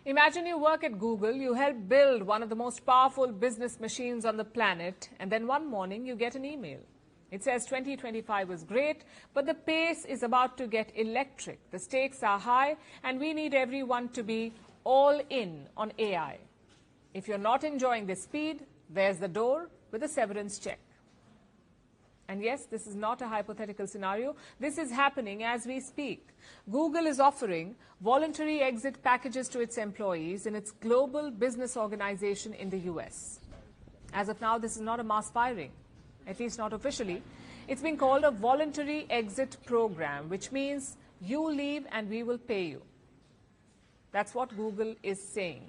Imagine you work at Google, you help build one of the most powerful business machines on the planet, and then one morning you get an email. It says 2025 was great, but the pace is about to get electric. The stakes are high, and we need everyone to be all in on AI. If you're not enjoying the speed, there's the door with a severance check. And yes, this is not a hypothetical scenario. This is happening as we speak. Google is offering voluntary exit packages to its employees in its global business organization in the US. As of now, this is not a mass firing, at least not officially. It's being called a voluntary exit program, which means you leave and we will pay you. That's what Google is saying.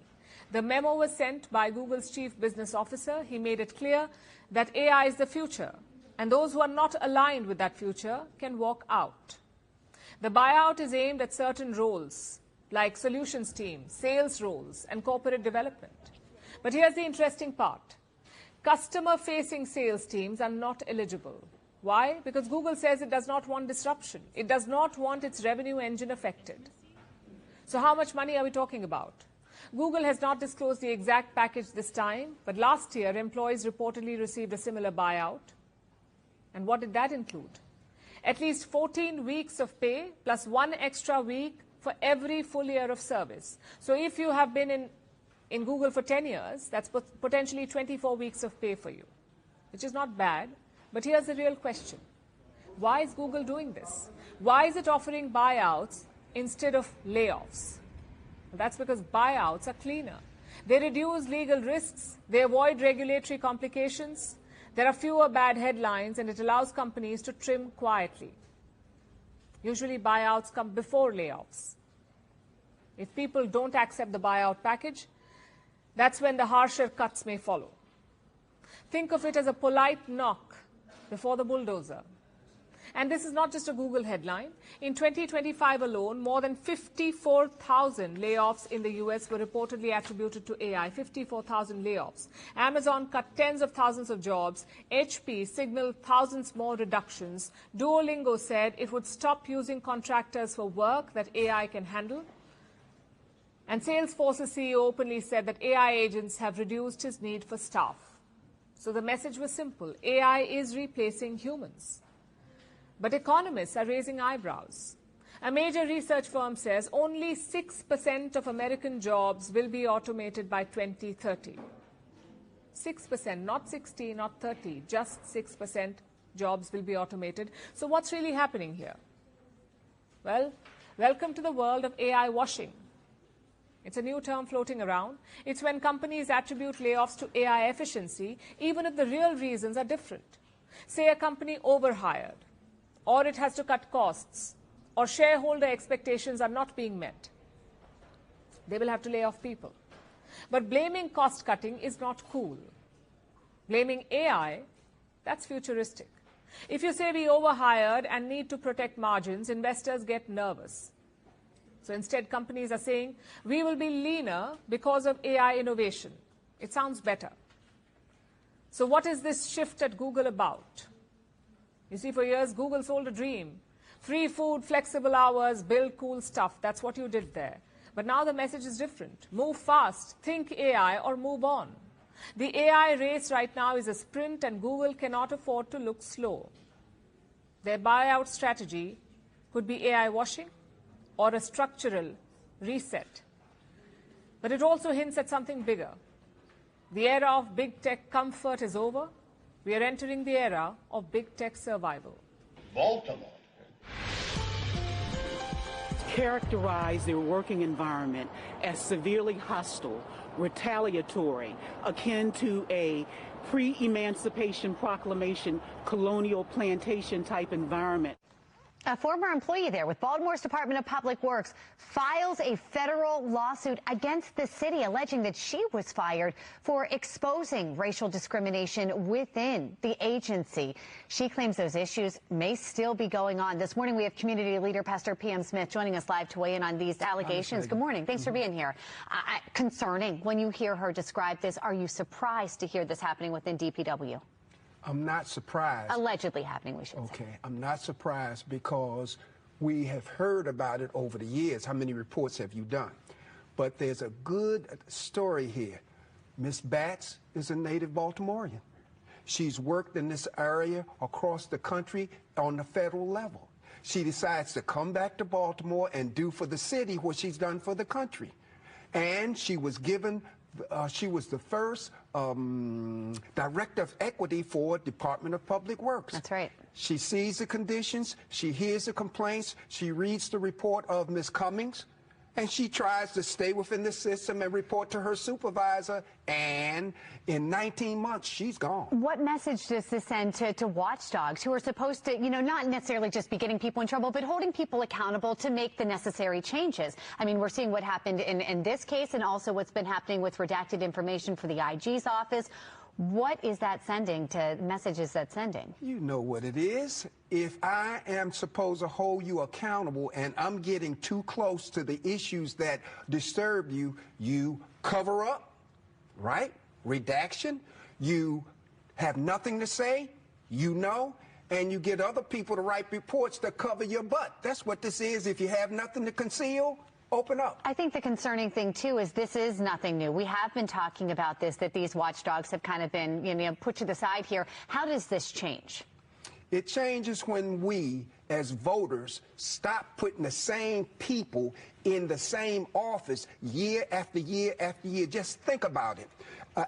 The memo was sent by Google's chief business officer. He made it clear that AI is the future, and those who are not aligned with that future can walk out. The buyout is aimed at certain roles, like solutions team, sales roles, and corporate development. But here's the interesting part. Customer-facing sales teams are not eligible. Why? Because Google says it does not want disruption. It does not want its revenue engine affected. So how much money are we talking about? Google has not disclosed the exact package this time, but last year, employees reportedly received a similar buyout. And what did that include? At least 14 weeks of pay plus 1 extra week for every full year of service. So if you have been in Google for 10 years, that's potentially 24 weeks of pay for you, which is not bad. But here's the real question. Why is Google doing this? Why is it offering buyouts instead of layoffs? Well, that's because buyouts are cleaner. They reduce legal risks. They avoid regulatory complications. There are fewer bad headlines, and it allows companies to trim quietly. Usually buyouts come before layoffs. If people don't accept the buyout package, that's when the harsher cuts may follow. Think of it as a polite knock before the bulldozer. And this is not just a Google headline. In 2025 alone, more than 54,000 layoffs in the US were reportedly attributed to AI. 54,000 layoffs. Amazon cut tens of thousands of jobs. HP signaled thousands more reductions. Duolingo said it would stop using contractors for work that AI can handle. And Salesforce's CEO openly said that AI agents have reduced his need for staff. So the message was simple. AI is replacing humans. But economists are raising eyebrows. A major research firm says only 6% of American jobs will be automated by 2030. 6%, not 60, not 30, just 6% jobs will be automated. So what's really happening here? Well, welcome to the world of AI washing. It's a new term floating around. It's when companies attribute layoffs to AI efficiency, even if the real reasons are different. Say a company overhired, or it has to cut costs, or shareholder expectations are not being met. They will have to lay off people. But blaming cost cutting is not cool. Blaming AI, that's futuristic. If you say we overhired and need to protect margins, investors get nervous. So instead, companies are saying we will be leaner because of AI innovation. It sounds better. So what is this shift at Google about? You see, for years, Google sold a dream. Free food, flexible hours, build cool stuff. That's what you did there. But now the message is different. Move fast, think AI, or move on. The AI race right now is a sprint, and Google cannot afford to look slow. Their buyout strategy could be AI washing or a structural reset. But it also hints at something bigger. The era of big tech comfort is over. We are entering the era of big tech survival. Baltimore characterize their working environment as severely hostile, retaliatory, akin to a pre-Emancipation Proclamation colonial plantation type environment. A former employee there with Baltimore's Department of Public Works files a federal lawsuit against the city, alleging that she was fired for exposing racial discrimination within the agency. She claims those issues may still be going on. This morning, we have community leader Pastor P.M. Smith joining us live to weigh in on these allegations. Good morning. Thanks for being here. Concerning when you hear her describe this, are you surprised to hear this happening within DPW? I'm not surprised. Allegedly happening, we should say. Okay, I'm not surprised because we have heard about it over the years. How many reports have you done? But there's a good story here. Miss Batts is a native Baltimorean. She's worked in this area across the country on the federal level. She decides to come back to Baltimore and do for the city what she's done for the country. And she was given, she was the first director of equity for Department of Public Works. That's right. She sees the conditions, she hears the complaints, she reads the report of Ms. Cummings, and she tries to stay within the system and report to her supervisor, and in 19 months, she's gone. What message does this send to watchdogs who are supposed to, not necessarily just be getting people in trouble, but holding people accountable to make the necessary changes? I mean, we're seeing what happened in this case and also what's been happening with redacted information for the IG's office. What is that sending to messages that's sending? You know what it is. If I am supposed to hold you accountable and I'm getting too close to the issues that disturb you, you cover up, right? Redaction. You have nothing to say, and you get other people to write reports that cover your butt. That's what this is. If you have nothing to conceal, open up. I think the concerning thing, too, is this is nothing new. We have been talking about this, that these watchdogs have kind of been, put to the side here. How does this change? It changes when we, as voters, stop putting the same people in the same office year after year after year. Just think about it.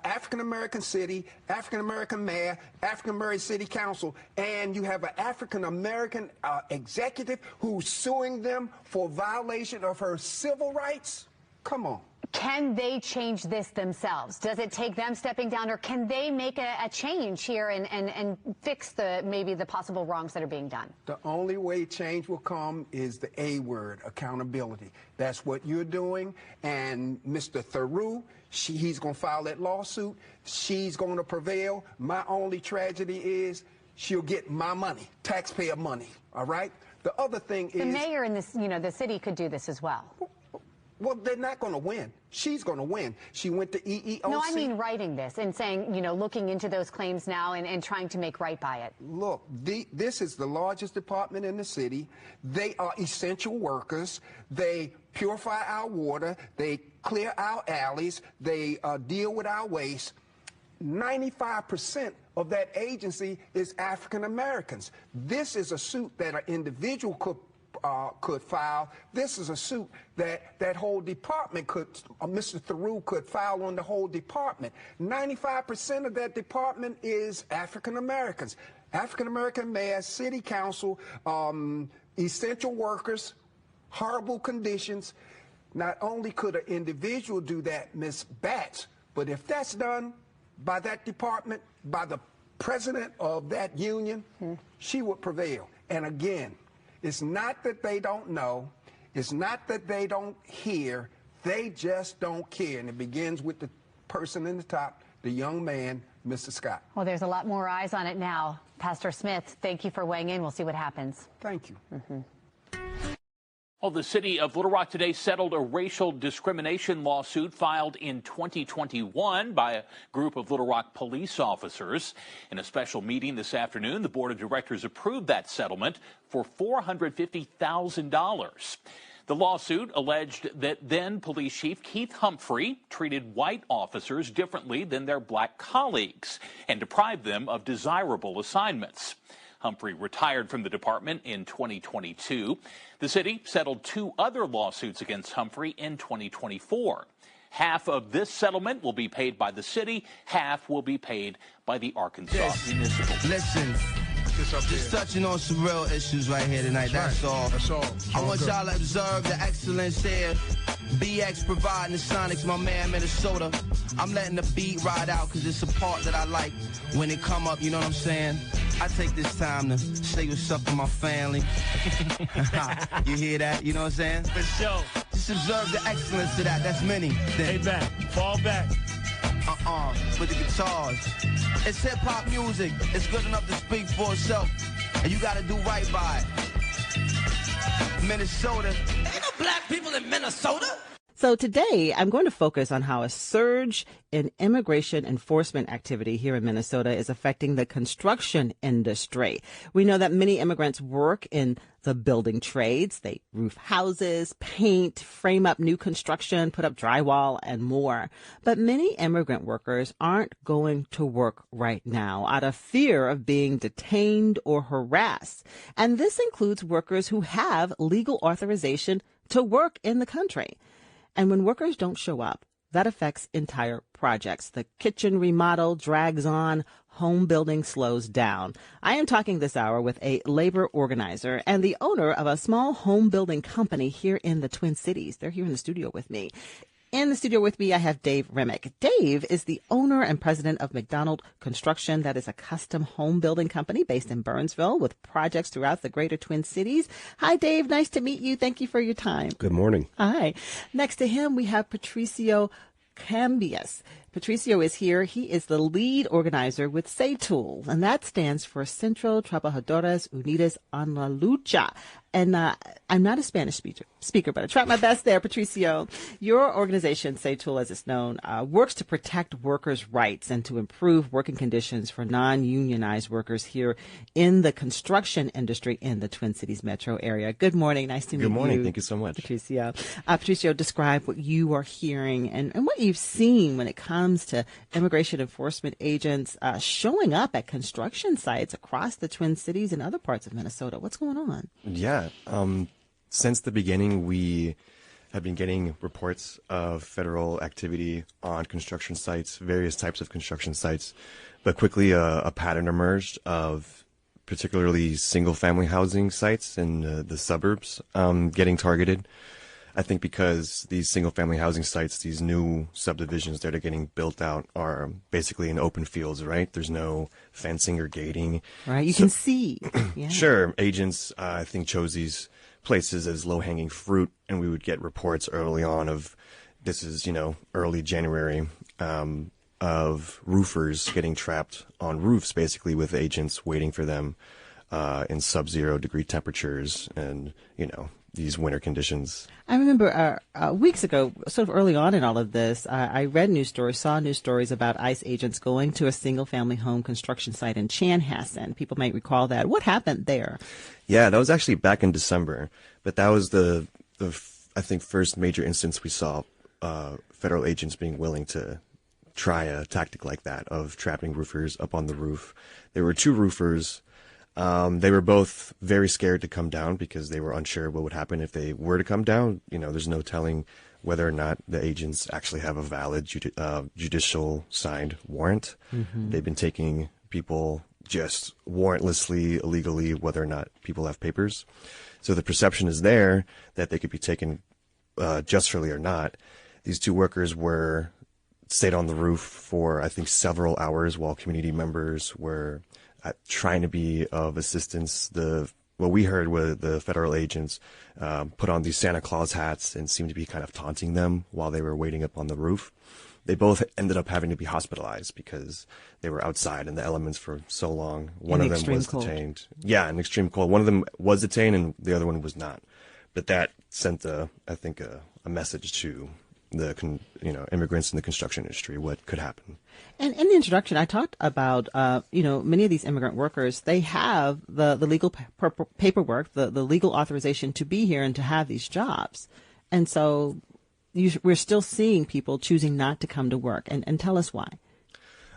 African-American city, African-American mayor, African-American city council, and you have an African-American executive who's suing them for violation of her civil rights? Come on. Can they change this themselves? Does it take them stepping down, or can they make a change here and fix maybe the possible wrongs that are being done? The only way change will come is the A word, accountability. That's what you're doing, and Mr. Theroux, he's going to file that lawsuit. She's going to prevail. My only tragedy is she'll get my money, taxpayer money, all right? The other thing is... The mayor and the city could do this as well. Well, they're not going to win. She's going to win. She went to EEOC. No, I mean writing this and saying, looking into those claims now and trying to make right by it. Look, this is the largest department in the city. They are essential workers. They purify our water. They clear our alleys. They deal with our waste. 95% of that agency is African Americans. This is a suit that an individual could file. This is a suit that whole department could, Mr. Theroux could file on the whole department. 95% of that department is African Americans. African American mayor, city council, essential workers, horrible conditions. Not only could an individual do that, Ms. Batts, but if that's done by that department, by the president of that union, she would prevail. And again, it's not that they don't know. It's not that they don't hear. They just don't care. And it begins with the person in the top, the young man, Mr. Scott. Well, there's a lot more eyes on it now. Pastor Smith, thank you for weighing in. We'll see what happens. Thank you. Well, the city of Little Rock today settled a racial discrimination lawsuit filed in 2021 by a group of Little Rock police officers. In a special meeting this afternoon, the board of directors approved that settlement for $450,000. The lawsuit alleged that then police chief Keith Humphrey treated white officers differently than their black colleagues and deprived them of desirable assignments. Humphrey retired from the department in 2022. The city settled 2 other lawsuits against Humphrey in 2024. Half of this settlement will be paid by the city, half will be paid by the Arkansas Municipal. Listen, just touching on some real issues right here tonight, that's all. That's all. I want y'all to observe the excellence here. BX providing the Sonics, my man, Minnesota. I'm letting the beat ride out because it's a part that I like when it come up, you know what I'm saying? I take this time to say what's up to my family. You hear that? You know what I'm saying? For sure. Just observe the excellence of that. That's many. Hey, back. Fall back. With the guitars. It's hip-hop music. It's good enough to speak for itself. And you got to do right by it. Minnesota. Ain't no black people in Minnesota. So today I'm going to focus on how a surge in immigration enforcement activity here in Minnesota is affecting the construction industry. We know that many immigrants work in the building trades. They roof houses, paint, frame up new construction, put up drywall, and more. But many immigrant workers aren't going to work right now out of fear of being detained or harassed. And this includes workers who have legal authorization to work in the country. And when workers don't show up, that affects entire projects. The kitchen remodel drags on, home building slows down. I am talking this hour with a labor organizer and the owner of a small home building company here in the Twin Cities. They're here in the studio with me. In the studio with me, I have Dave Remick. Dave is the owner and president of McDonald Construction. That is a custom home building company based in Burnsville with projects throughout the greater Twin Cities. Hi, Dave. Nice to meet you. Thank you for your time. Good morning. Hi. Next to him, we have Patricio Cambias. Patricio is here. He is the lead organizer with C.O.W.S, and that stands for Centro Trabajadores Unidas en la Lucha. And I'm not a Spanish speaker, but I tried my best there, Patricio. Your organization, C.O.W.S, as it's known, works to protect workers' rights and to improve working conditions for non-unionized workers here in the construction industry in the Twin Cities metro area. Good morning. Nice to meet you. Good morning. Thank you so much. Patricio. Patricio, describe what you are hearing and what you've seen when it comes to immigration enforcement agents showing up at construction sites across the Twin Cities and other parts of Minnesota. What's going on? Yeah. Since the beginning, we have been getting reports of federal activity on construction sites, various types of construction sites, but quickly a pattern emerged of particularly single-family housing sites in the suburbs getting targeted. I think because these single-family housing sites, these new subdivisions that are getting built out are basically in open fields, right? There's no fencing or gating. Right, you can see. Yeah. Sure, agents, I think, chose these places as low-hanging fruit, and we would get reports early on of, this is, early January, of roofers getting trapped on roofs, basically, with agents waiting for them in sub-zero degree temperatures and, these winter conditions. I remember weeks ago, sort of early on in all of this, I read news stories, saw news stories about ICE agents going to a single-family home construction site in Chanhassen. People might recall that. What happened there? Yeah, that was actually back in December, but that was the I think, first major instance we saw federal agents being willing to try a tactic like that of trapping roofers up on the roof. There were two roofers. They were both very scared to come down because they were unsure what would happen if they were to come down. There's no telling whether or not the agents actually have a valid judicial signed warrant. Mm-hmm. They've been taking people just warrantlessly, illegally, whether or not people have papers. So the perception is there that they could be taken justly or not. These two workers stayed on the roof for, I think, several hours while community members were trying to be of assistance. What we heard was the federal agents put on these Santa Claus hats and seemed to be kind of taunting them while they were waiting up on the roof. They both ended up having to be hospitalized because they were outside in the elements for so long. One of them was detained. Yeah, in extreme cold. One of them was detained and the other one was not. But that sent, I think, a message to the immigrants in the construction industry, what could happen. And in the introduction, I talked about, many of these immigrant workers, they have the legal paperwork, the legal authorization to be here and to have these jobs. And so we're still seeing people choosing not to come to work. And tell us why.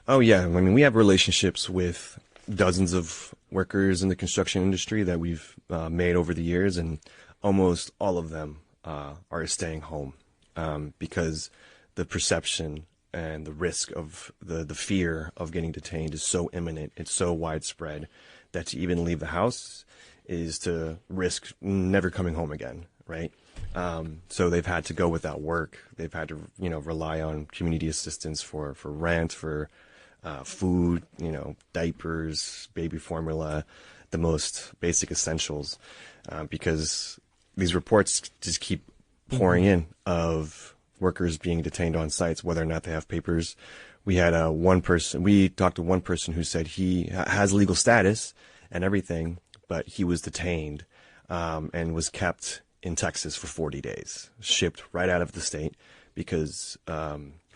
Oh, yeah. I mean, we have relationships with dozens of workers in the construction industry that we've made over the years, and almost all of them are staying home. Because the perception and the risk of the fear of getting detained is so imminent, it's so widespread, that to even leave the house is to risk never coming home again, right? So they've had to go without work. They've had to, rely on community assistance for rent, for food, diapers, baby formula, the most basic essentials, because these reports just keep pouring in of workers being detained on sites, whether or not they have papers. We had we talked to one person who said he has legal status and everything, but he was detained and was kept in Texas for 40 days, shipped right out of the state because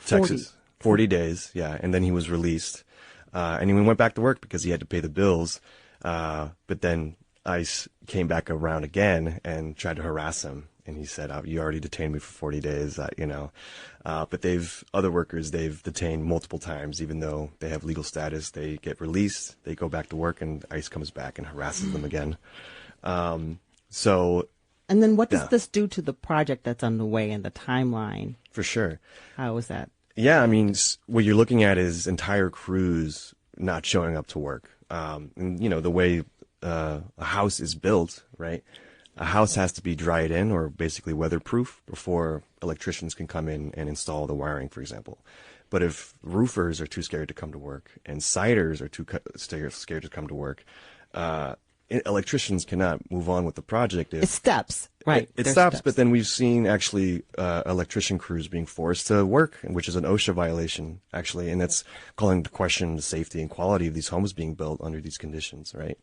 Texas, 40 days, yeah. And then he was released. And he went back to work because he had to pay the bills. But then ICE came back around again and tried to harass him. And he said, you already detained me for 40 days, But other workers, they've detained multiple times, even though they have legal status. They get released, they go back to work, and ICE comes back and harasses them again. And then what does this do to the project that's underway and the timeline? For sure. How is that? Yeah, I mean, what you're looking at is entire crews not showing up to work. And, the way a house is built, right? A house has to be dried in or basically weatherproof before electricians can come in and install the wiring, for example. But if roofers are too scared to come to work and siders are too scared to come to work, electricians cannot move on with the project. It stops, right? It stops, but then we've seen actually electrician crews being forced to work, which is an OSHA violation, actually, and that's calling into question the safety and quality of these homes being built under these conditions, right?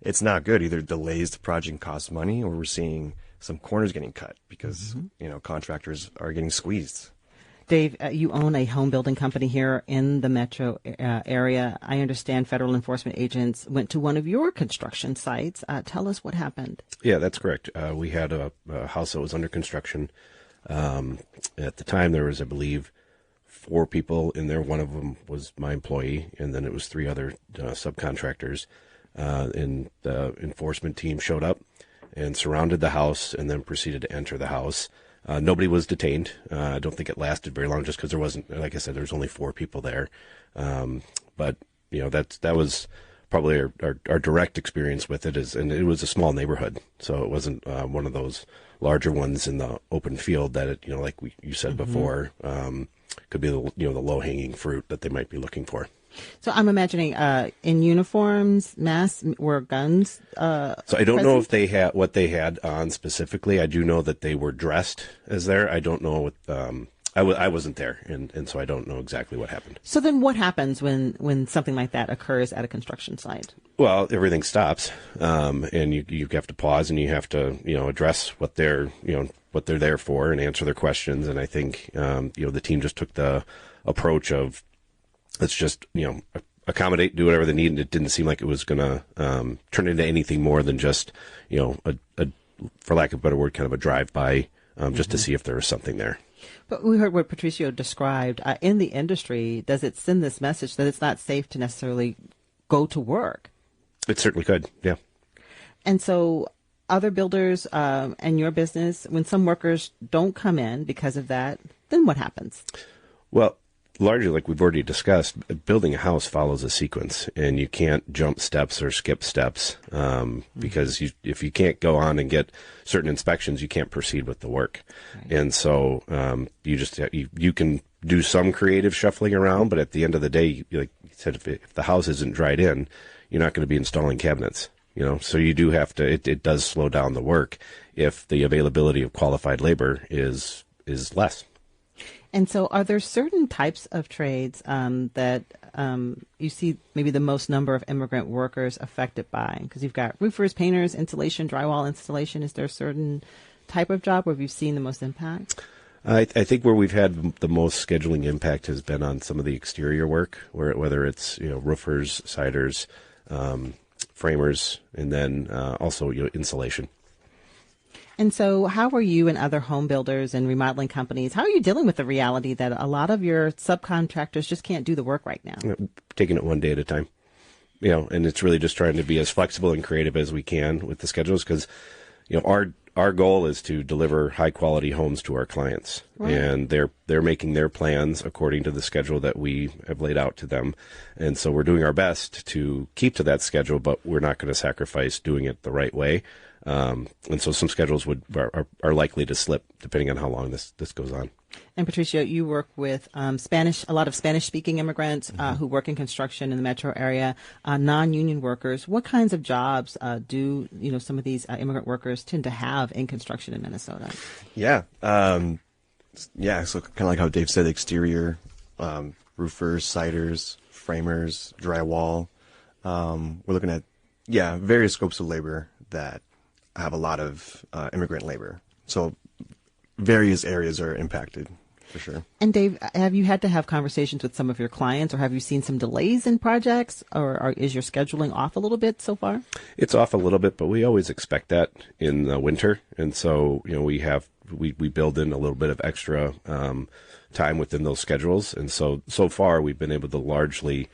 It's not good. Either delays the project and costs money, or we're seeing some corners getting cut because, contractors are getting squeezed. Dave, you own a home building company here in the metro area. I understand federal enforcement agents went to one of your construction sites. Tell us what happened. Yeah, that's correct. We had a house that was under construction. At the time, there was, I believe, 4 people in there. One of them was my employee, and then it was 3 other subcontractors. And the enforcement team showed up and surrounded the house and then proceeded to enter the house. Nobody was detained. I don't think it lasted very long just because there wasn't, like I said, there was only 4 people there. But, that was probably our direct experience with it and it was a small neighborhood. So it wasn't one of those larger ones in the open field that, like you said before, could be the low-hanging fruit that they might be looking for. So I'm imagining in uniforms, masks, were guns. So I don't know if they had what they had on specifically. I do know that they were dressed as there. I don't know what. I wasn't there, and so I don't know exactly what happened. So then, what happens when something like that occurs at a construction site? Well, everything stops, and you have to pause and you have to address what they're there for and answer their questions. And I think the team just took the approach of, let's just, accommodate, do whatever they need. And it didn't seem like it was going to turn into anything more than just, a for lack of a better word, kind of a drive-by, just to see if there was something there. But we heard what Patricio described. In the industry, does it send this message that it's not safe to necessarily go to work? It certainly could, yeah. And so other builders and your business, when some workers don't come in because of that, then what happens? Well, largely, like we've already discussed, building a house follows a sequence, and you can't jump steps or skip steps because if you can't go on and get certain inspections, you can't proceed with the work. Right. And so you can do some creative shuffling around, but at the end of the day, like you said, if the house isn't dried in, you're not going to be installing cabinets. So you do have to. It does slow down the work if the availability of qualified labor is less. And so are there certain types of trades that you see maybe the most number of immigrant workers affected by? Because you've got roofers, painters, insulation, drywall installation. Is there a certain type of job where you've seen the most impact? I think where we've had the most scheduling impact has been on some of the exterior work, whether it's roofers, siders, framers, and then also insulation. And so how are you and other home builders and remodeling companies, how are you dealing with the reality that a lot of your subcontractors just can't do the work right now? Taking it one day at a time, and it's really just trying to be as flexible and creative as we can with the schedules because, our goal is to deliver high quality homes to our clients, right. And they're making their plans according to the schedule that we have laid out to them. And so we're doing our best to keep to that schedule, but we're not going to sacrifice doing it the right way. And so some schedules are likely to slip depending on how long this goes on. And Patricio, you work with a lot of Spanish-speaking immigrants who work in construction in the metro area, non-union workers. What kinds of jobs do some of these immigrant workers tend to have in construction in Minnesota? Yeah, so kind of like how Dave said, exterior, roofers, siders, framers, drywall. We're looking at various scopes of labor that have a lot of immigrant labor So various areas are impacted for sure. And Dave, have you had to have conversations with some of your clients, or have you seen some delays in projects, or is your scheduling off a little bit so far? It's off a little bit, but we always expect that in the winter. And so, we build in a little bit of extra time within those schedules. And so far we've been able to largely,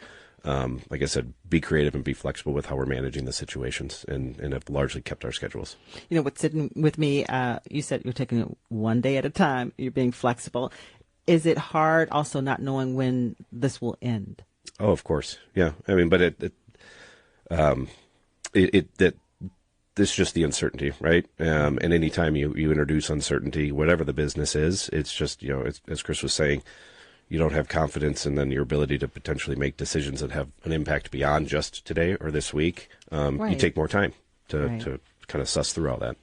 like I said, be creative and be flexible with how we're managing the situations, and have largely kept our schedules. What's sitting with me, you said you're taking it one day at a time. You're being flexible. Is it hard also not knowing when this will end? Oh, of course. Yeah. I mean, but this is just the uncertainty, right? And anytime you introduce uncertainty, whatever the business is, it's just, as Chris was saying, you don't have confidence in then your ability to potentially make decisions that have an impact beyond just today or this week. Right. You take more time to kind of suss through all that.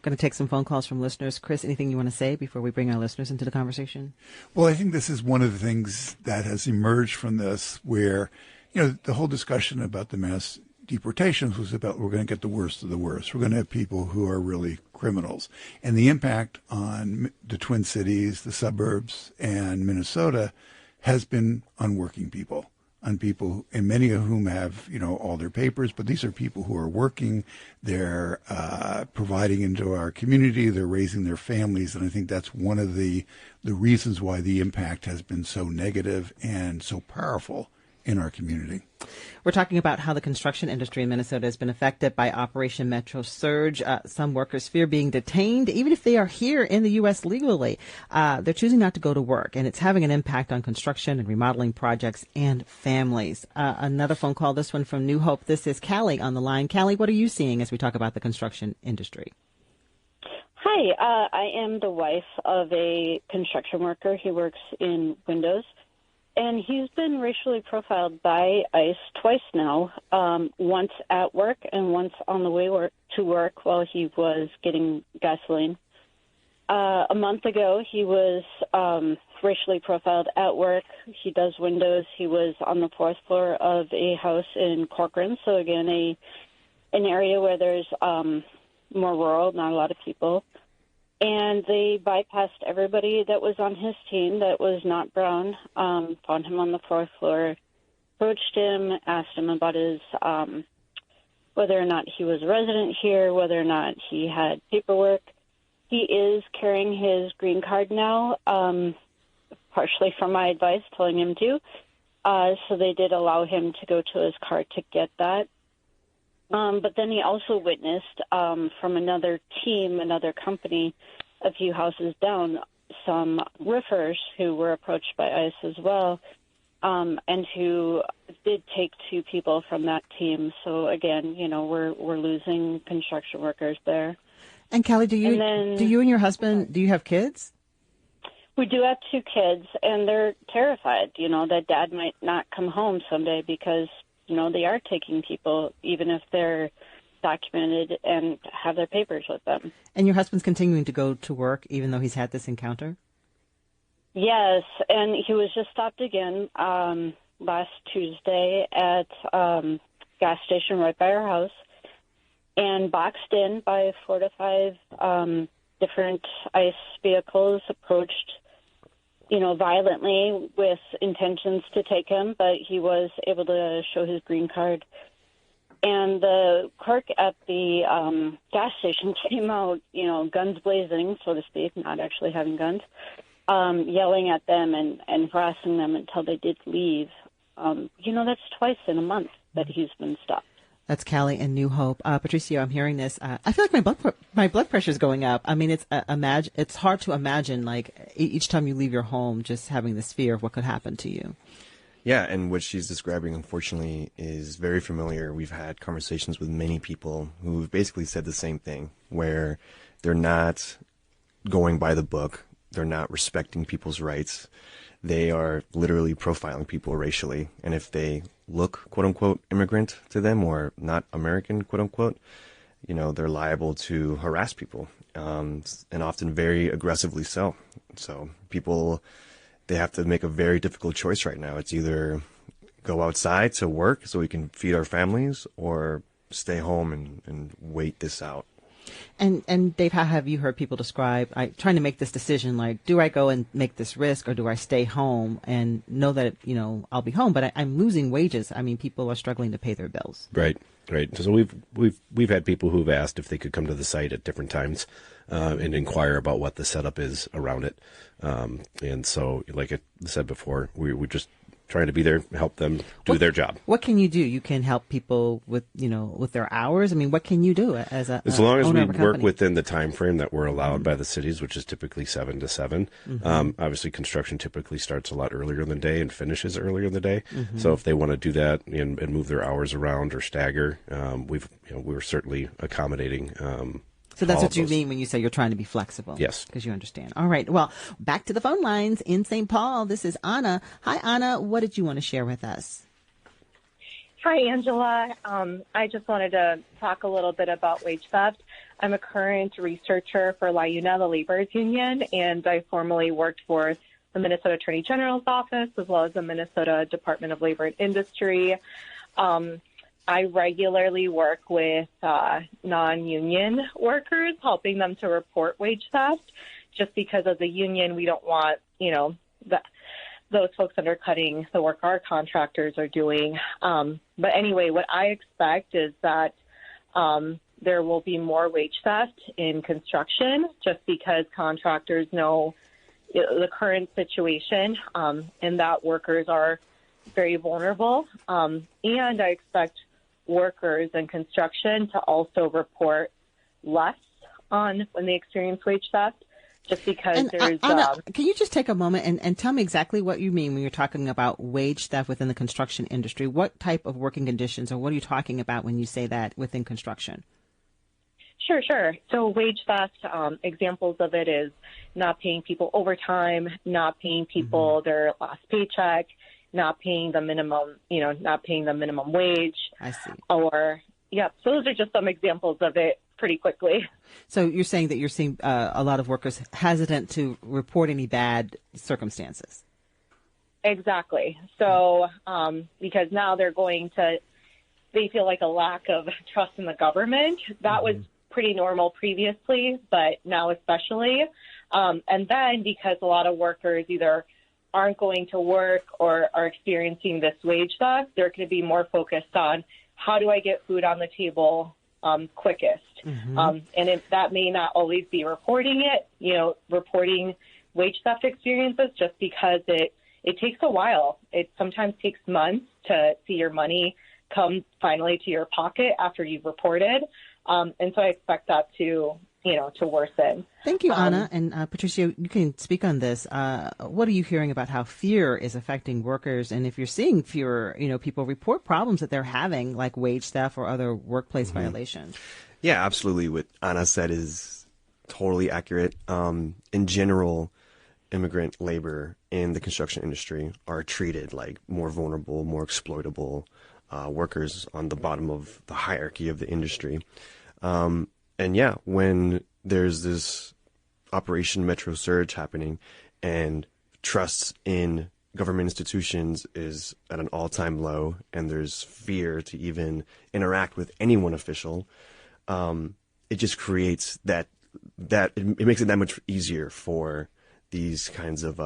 Going to take some phone calls from listeners. Chris, anything you want to say before we bring our listeners into the conversation? Well, I think this is one of the things that has emerged from this, where, the whole discussion about the mass deportations was about, we're going to get the worst of the worst. We're going to have people who are really criminals. And the impact on the Twin Cities, the suburbs, and Minnesota has been on working people, on people, and many of whom have, all their papers, but these are people who are working, they're providing into our community, they're raising their families, and I think that's one of the reasons why the impact has been so negative and so powerful in our community. We're talking about how the construction industry in Minnesota has been affected by Operation Metro Surge. Some workers fear being detained, even if they are here in the U.S. legally. They're choosing not to go to work, and it's having an impact on construction and remodeling projects and families. Another phone call, this one from New Hope. This is Callie on the line. Callie, what are you seeing as we talk about the construction industry? Hi, I am the wife of a construction worker. He works in windows. And he's been racially profiled by ICE twice now, once at work and once on the way to work while he was getting gasoline. A month ago, he was racially profiled at work. He does windows. He was on the 4th floor of a house in Corcoran, so again, an area where there's more rural, not a lot of people. And they bypassed everybody that was on his team that was not brown, found him on the 4th floor, approached him, asked him about his whether or not he was a resident here, whether or not he had paperwork. He is carrying his green card now, partially from my advice, telling him to. So they did allow him to go to his car to get that. But then he also witnessed from another team, another company, a few houses down, some roofers who were approached by ICE as well, and who did take 2 people from that team. So again, we're losing construction workers there. And Callie, do you and your husband, do you have kids? We do have 2 kids, and they're terrified, that dad might not come home someday because they are taking people, even if they're documented and have their papers with them. And your husband's continuing to go to work even though he's had this encounter? Yes, and he was just stopped again last Tuesday at a gas station right by our house and boxed in by 4 to 5 different ICE vehicles, approached violently with intentions to take him, but he was able to show his green card. And the clerk at the gas station came out, guns blazing, so to speak, not actually having guns, yelling at them and harassing them until they did leave. That's twice in a month that he's been stopped. That's Callie and New Hope. Patricio, I'm hearing this. I feel like my blood pressure is going up. I mean, it's hard to imagine, like, each time you leave your home, just having this fear of what could happen to you. Yeah, and what she's describing, unfortunately, is very familiar. We've had conversations with many people who've basically said the same thing, where they're not going by the book, they're not respecting people's rights. They are literally profiling people racially. And if they look, quote unquote, immigrant to them or not American, quote unquote, they're liable to harass people, and often very aggressively so. So people, they have to make a very difficult choice right now. It's either go outside to work so we can feed our families or stay home and wait this out. And Dave, how have you heard people describe trying to make this decision? Like, do I go and make this risk, or do I stay home and know that, I'll be home, but I'm losing wages? I mean, people are struggling to pay their bills. Right. So we've had people who've asked if they could come to the site at different times and inquire about what the setup is around it. And so, like I said before, we're just trying to be there, help them do their job. What can you do? You can help people with, with their hours. I mean, what can you do as long as we owner of a work company? within the time frame that we're allowed by the cities, which is typically 7 to 7. Obviously, construction typically starts a lot earlier in the day and finishes earlier in the day. So if they want to do that and move their hours around or stagger, we're certainly accommodating. So that's what you mean when you say you're trying to be flexible. Yes. Because you understand. All right. Well, back to the phone lines in St. Paul. This is Anna. Hi, Anna. What did you want to share with us? Hi, Angela. I just wanted to talk a little bit about wage theft. I'm a current researcher for LIUNA, the laborers union, and I formerly worked for the Minnesota Attorney General's office as well as the Minnesota Department of Labor and Industry. I regularly work with non-union workers, helping them to report wage theft. Just because as a union, we don't want, those folks undercutting the work our contractors are doing. But anyway, what I expect is that there will be more wage theft in construction just because contractors know the current situation and that workers are very vulnerable. And I expect workers in construction to also report less on when they experience wage theft, just because there's... Anna, can you just take a moment and tell me exactly what you mean when you're talking about wage theft within the construction industry? What type of working conditions, or what are you talking about when you say that within construction? Sure. So wage theft, examples of it is not paying people overtime, not paying people their last paycheck, not paying the minimum, not paying the minimum wage. I see. So those are just some examples of it pretty quickly. So you're saying that you're seeing a lot of workers hesitant to report any bad circumstances. Exactly. So because now they feel like a lack of trust in the government. That was pretty normal previously, but now especially. And then because a lot of workers either aren't going to work or are experiencing this wage theft, they're going to be more focused on how do I get food on the table quickest. And that may not always be reporting wage theft experiences, just because it takes a while. It sometimes takes months to see your money come finally to your pocket after you've reported. And so I expect that to worsen. Thank you, Anna. And Patricia, you can speak on this. What are you hearing about how fear is affecting workers? And if you're seeing fewer, people report problems that they're having, like wage theft or other workplace violations. Yeah, absolutely. What Anna said is totally accurate. In general, immigrant labor in the construction industry are treated like more vulnerable, more exploitable workers on the bottom of the hierarchy of the industry. And yeah, when there's this Operation Metro Surge happening and trust in government institutions is at an all-time low and there's fear to even interact with any one official, it just creates that it makes it that much easier for these kinds of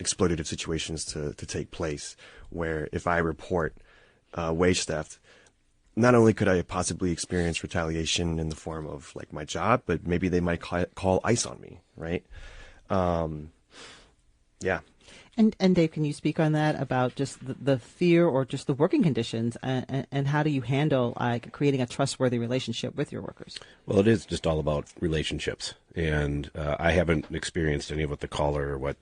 exploitative situations to take place, where if I report wage theft, not only could I possibly experience retaliation in the form of like my job, but maybe they might call ICE on me, right? Yeah. And Dave, can you speak on that about just the fear or just the working conditions, and how do you handle creating a trustworthy relationship with your workers? Well, it is just all about relationships, and I haven't experienced any of what the caller or what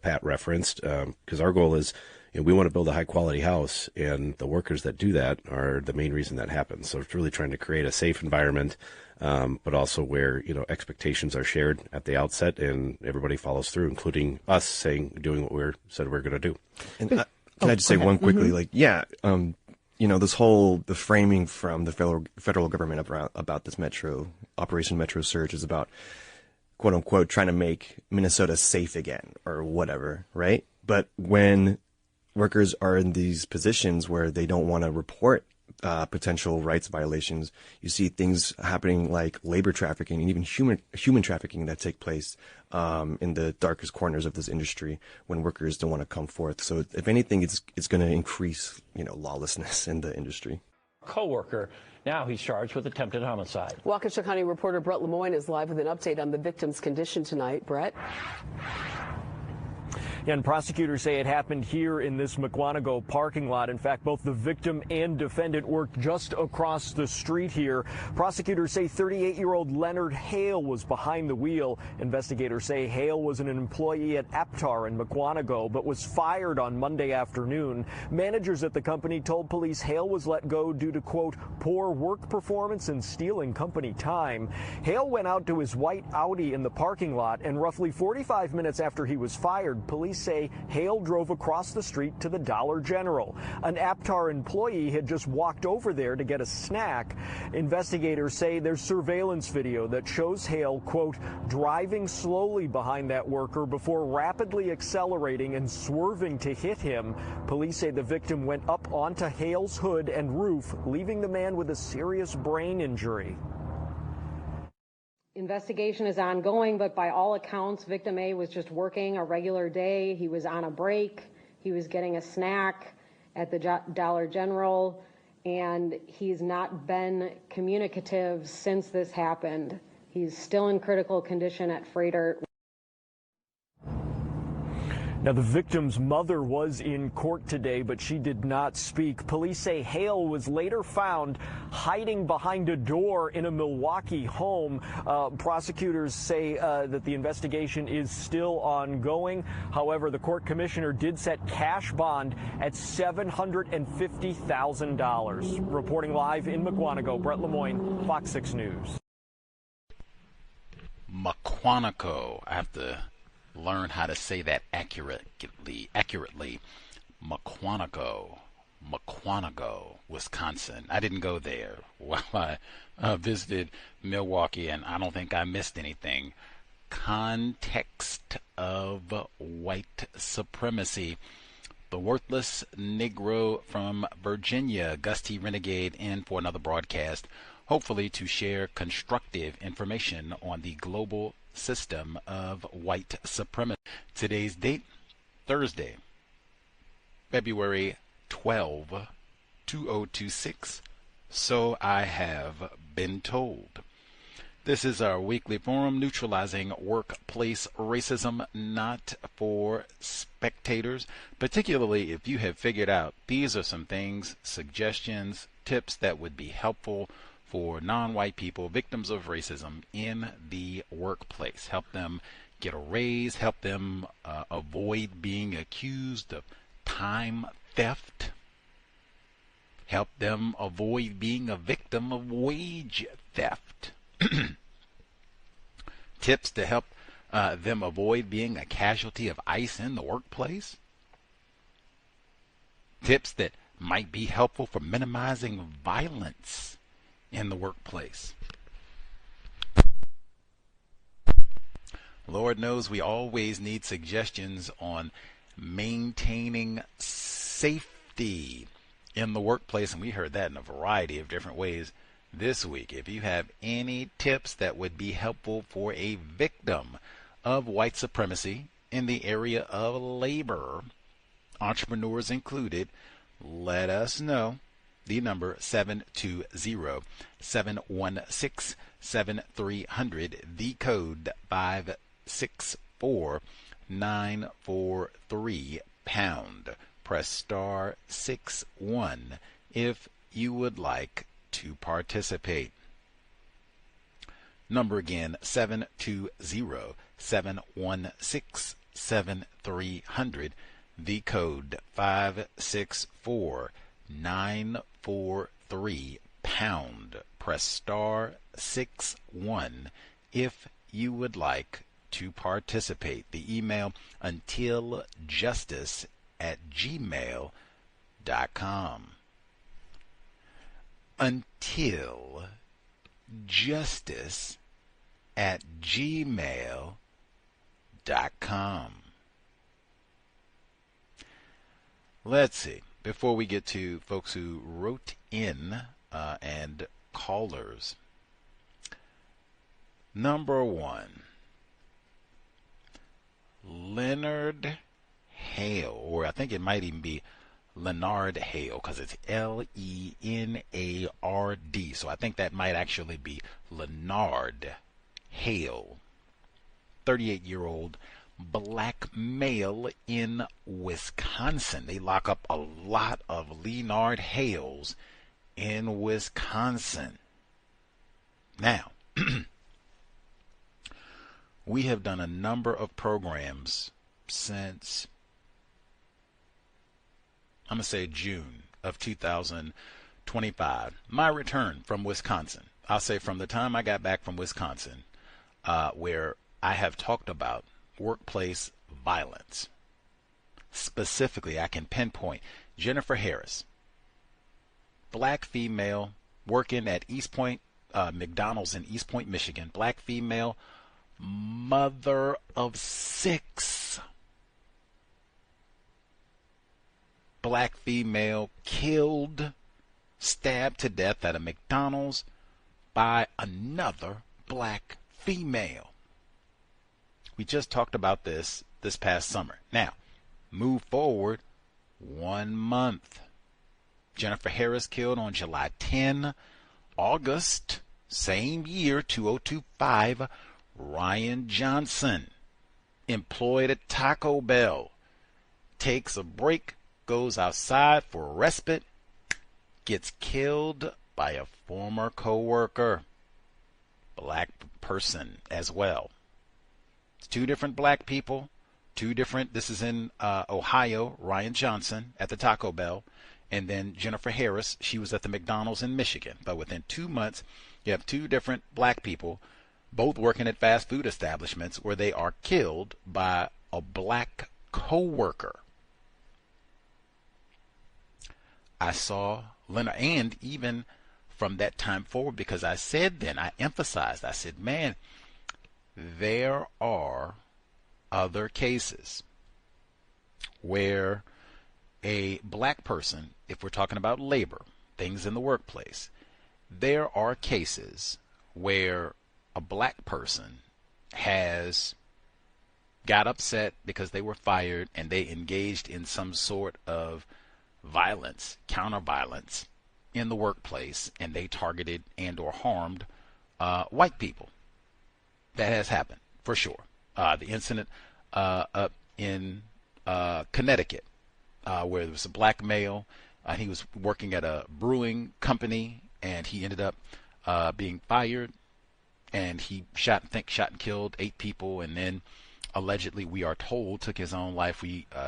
Pat referenced, because our goal is, we want to build a high-quality house, and the workers that do that are the main reason that happens. So it's really trying to create a safe environment, but also where, expectations are shared at the outset and everybody follows through, including us doing what we said we're going to do. And can I just say one quickly? The framing from the federal government about this Operation Metro Surge is about, quote unquote, trying to make Minnesota safe again or whatever, right? But when workers are in these positions where they don't want to report potential rights violations. You see things happening like labor trafficking and even human trafficking that take place in the darkest corners of this industry when workers don't want to come forth. So if anything, it's going to increase, lawlessness in the industry. Coworker. Now he's charged with attempted homicide. Waukesha County reporter Brett Lemoyne is live with an update on the victim's condition tonight. Brett? And prosecutors say it happened here in this Mukwonago parking lot. In fact, both the victim and defendant worked just across the street here. Prosecutors say 38-year-old Lenard Hale was behind the wheel. Investigators say Hale was an employee at Aptar in Mukwonago, but was fired on Monday afternoon. Managers at the company told police Hale was let go due to, quote, poor work performance and stealing company time. Hale went out to his white Audi in the parking lot, and roughly 45 minutes after he was fired, police say Hale drove across the street to the Dollar General. An Aptar employee had just walked over there to get a snack. Investigators say there's surveillance video that shows Hale, quote, driving slowly behind that worker before rapidly accelerating and swerving to hit him. Police say the victim went up onto Hale's hood and roof, leaving the man with a serious brain injury. Investigation is ongoing, but by all accounts, victim A was just working a regular day. He was on a break. He was getting a snack at the Dollar General, and he's not been communicative since this happened. He's still in critical condition at Freighter. Now, the victim's mother was in court today, but she did not speak. Police say Hale was later found hiding behind a door in a Milwaukee home. Prosecutors say that the investigation is still ongoing. However, the court commissioner did set cash bond at $750,000. Reporting live in Mukwonago, Brett Lemoyne, Fox 6 News. Mukwonago. I have to learn how to say that accurately. Mukwonago, Wisconsin. I didn't go there while I visited Milwaukee, and I don't think I missed anything. Context of White Supremacy. The worthless Negro from Virginia, Gus T. Renegade, in for another broadcast, hopefully to share constructive information on the global system of white supremacy. Today's date, Thursday, February 12, 2026. So I have been told. This is our weekly forum, Neutralizing Workplace Racism, not for spectators, particularly if you have figured out these are some things, suggestions, tips that would be helpful for non-white people, victims of racism in the workplace. Help them get a raise, help them avoid being accused of time theft, help them avoid being a victim of wage theft. Tips to help them avoid being a casualty of ICE in the workplace. Tips that might be helpful for minimizing violence in the workplace. Lord knows we always need suggestions on maintaining safety in the workplace, and we heard that in a variety of different ways this week. If you have any tips that would be helpful for a victim of white supremacy in the area of labor, entrepreneurs included, let us know. The number 720-716-7300, the code 564-943 pound. Press star 61 if you would like to participate. Number again, 720-716-7300, the code 564-943 pound. Press star 61 if you would like to participate. The email untiljustice@gmail.com. untiljustice@gmail.com. Let's see. before we get to folks who wrote in and callers. Number one, Lenard Hale, or I think it might even be Lenard Hale, because it's Lenard. So I think that might actually be Lenard Hale, 38-year-old black male in Wisconsin. They lock up a lot of Lenard Hales in Wisconsin. Now, we have done a number of programs since, I'm going to say June of 2025. My return from Wisconsin. I'll say from the time I got back from Wisconsin, where I have talked about workplace violence. Specifically, I can pinpoint Jennifer Harris, black female working at East Point, McDonald's in East Point, Michigan, black female, mother of 6. Black female killed, stabbed to death at a McDonald's by another black female. We just talked about this past summer. Now, move forward 1 month. Jennifer Harris killed on July 10, August, same year, 2025, Ryan Johnson, employed at Taco Bell, takes a break, goes outside for a respite, gets killed by a former coworker, black person as well. It's 2 different black people, 2 different, this is in Ohio, Ryan Johnson at the Taco Bell, and then Jennifer Harris, she was at the McDonald's in Michigan. But within 2 months, you have 2 different black people, both working at fast food establishments, where they are killed by a black coworker. I saw Lenard, and even from that time forward, because I said then, I emphasized, I said, man, there are other cases where a black person, if we're talking about labor, things in the workplace, there are cases where a black person has got upset because they were fired and they engaged in some sort of violence, counter-violence in the workplace, and they targeted and or harmed white people. That has happened, for sure. The incident up in Connecticut, where there was a black male, he was working at a brewing company, and he ended up being fired, and he shot and killed 8 people, and then allegedly, we are told, took his own life.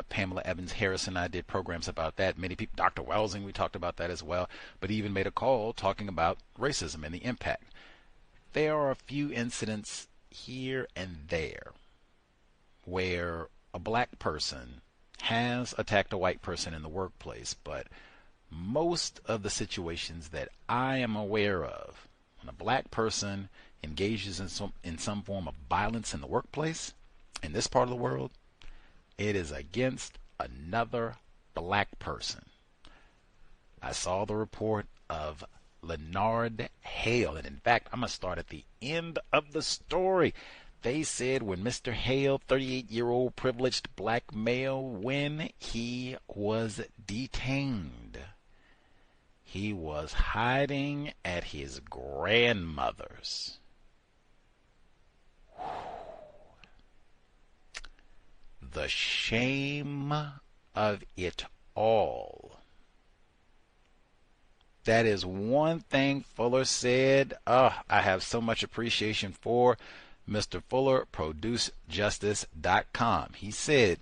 Pamela Evans Harris and I did programs about that. Many people, Dr. Welsing, we talked about that as well, but he even made a call talking about racism and the impact. There are a few incidents here and there where a black person has attacked a white person in the workplace, but most of the situations that I am aware of, when a black person engages in some form of violence in the workplace, in this part of the world, it is against another black person. I saw the report of Lenard Hale, and in fact, I'm going to start at the end of the story. They said when Mr. Hale, 38-year-old privileged black male, when he was detained, he was hiding at his grandmother's. The shame of it all. That is one thing Fuller said. I have so much appreciation for Mr. Fuller, producejustice.com. He said,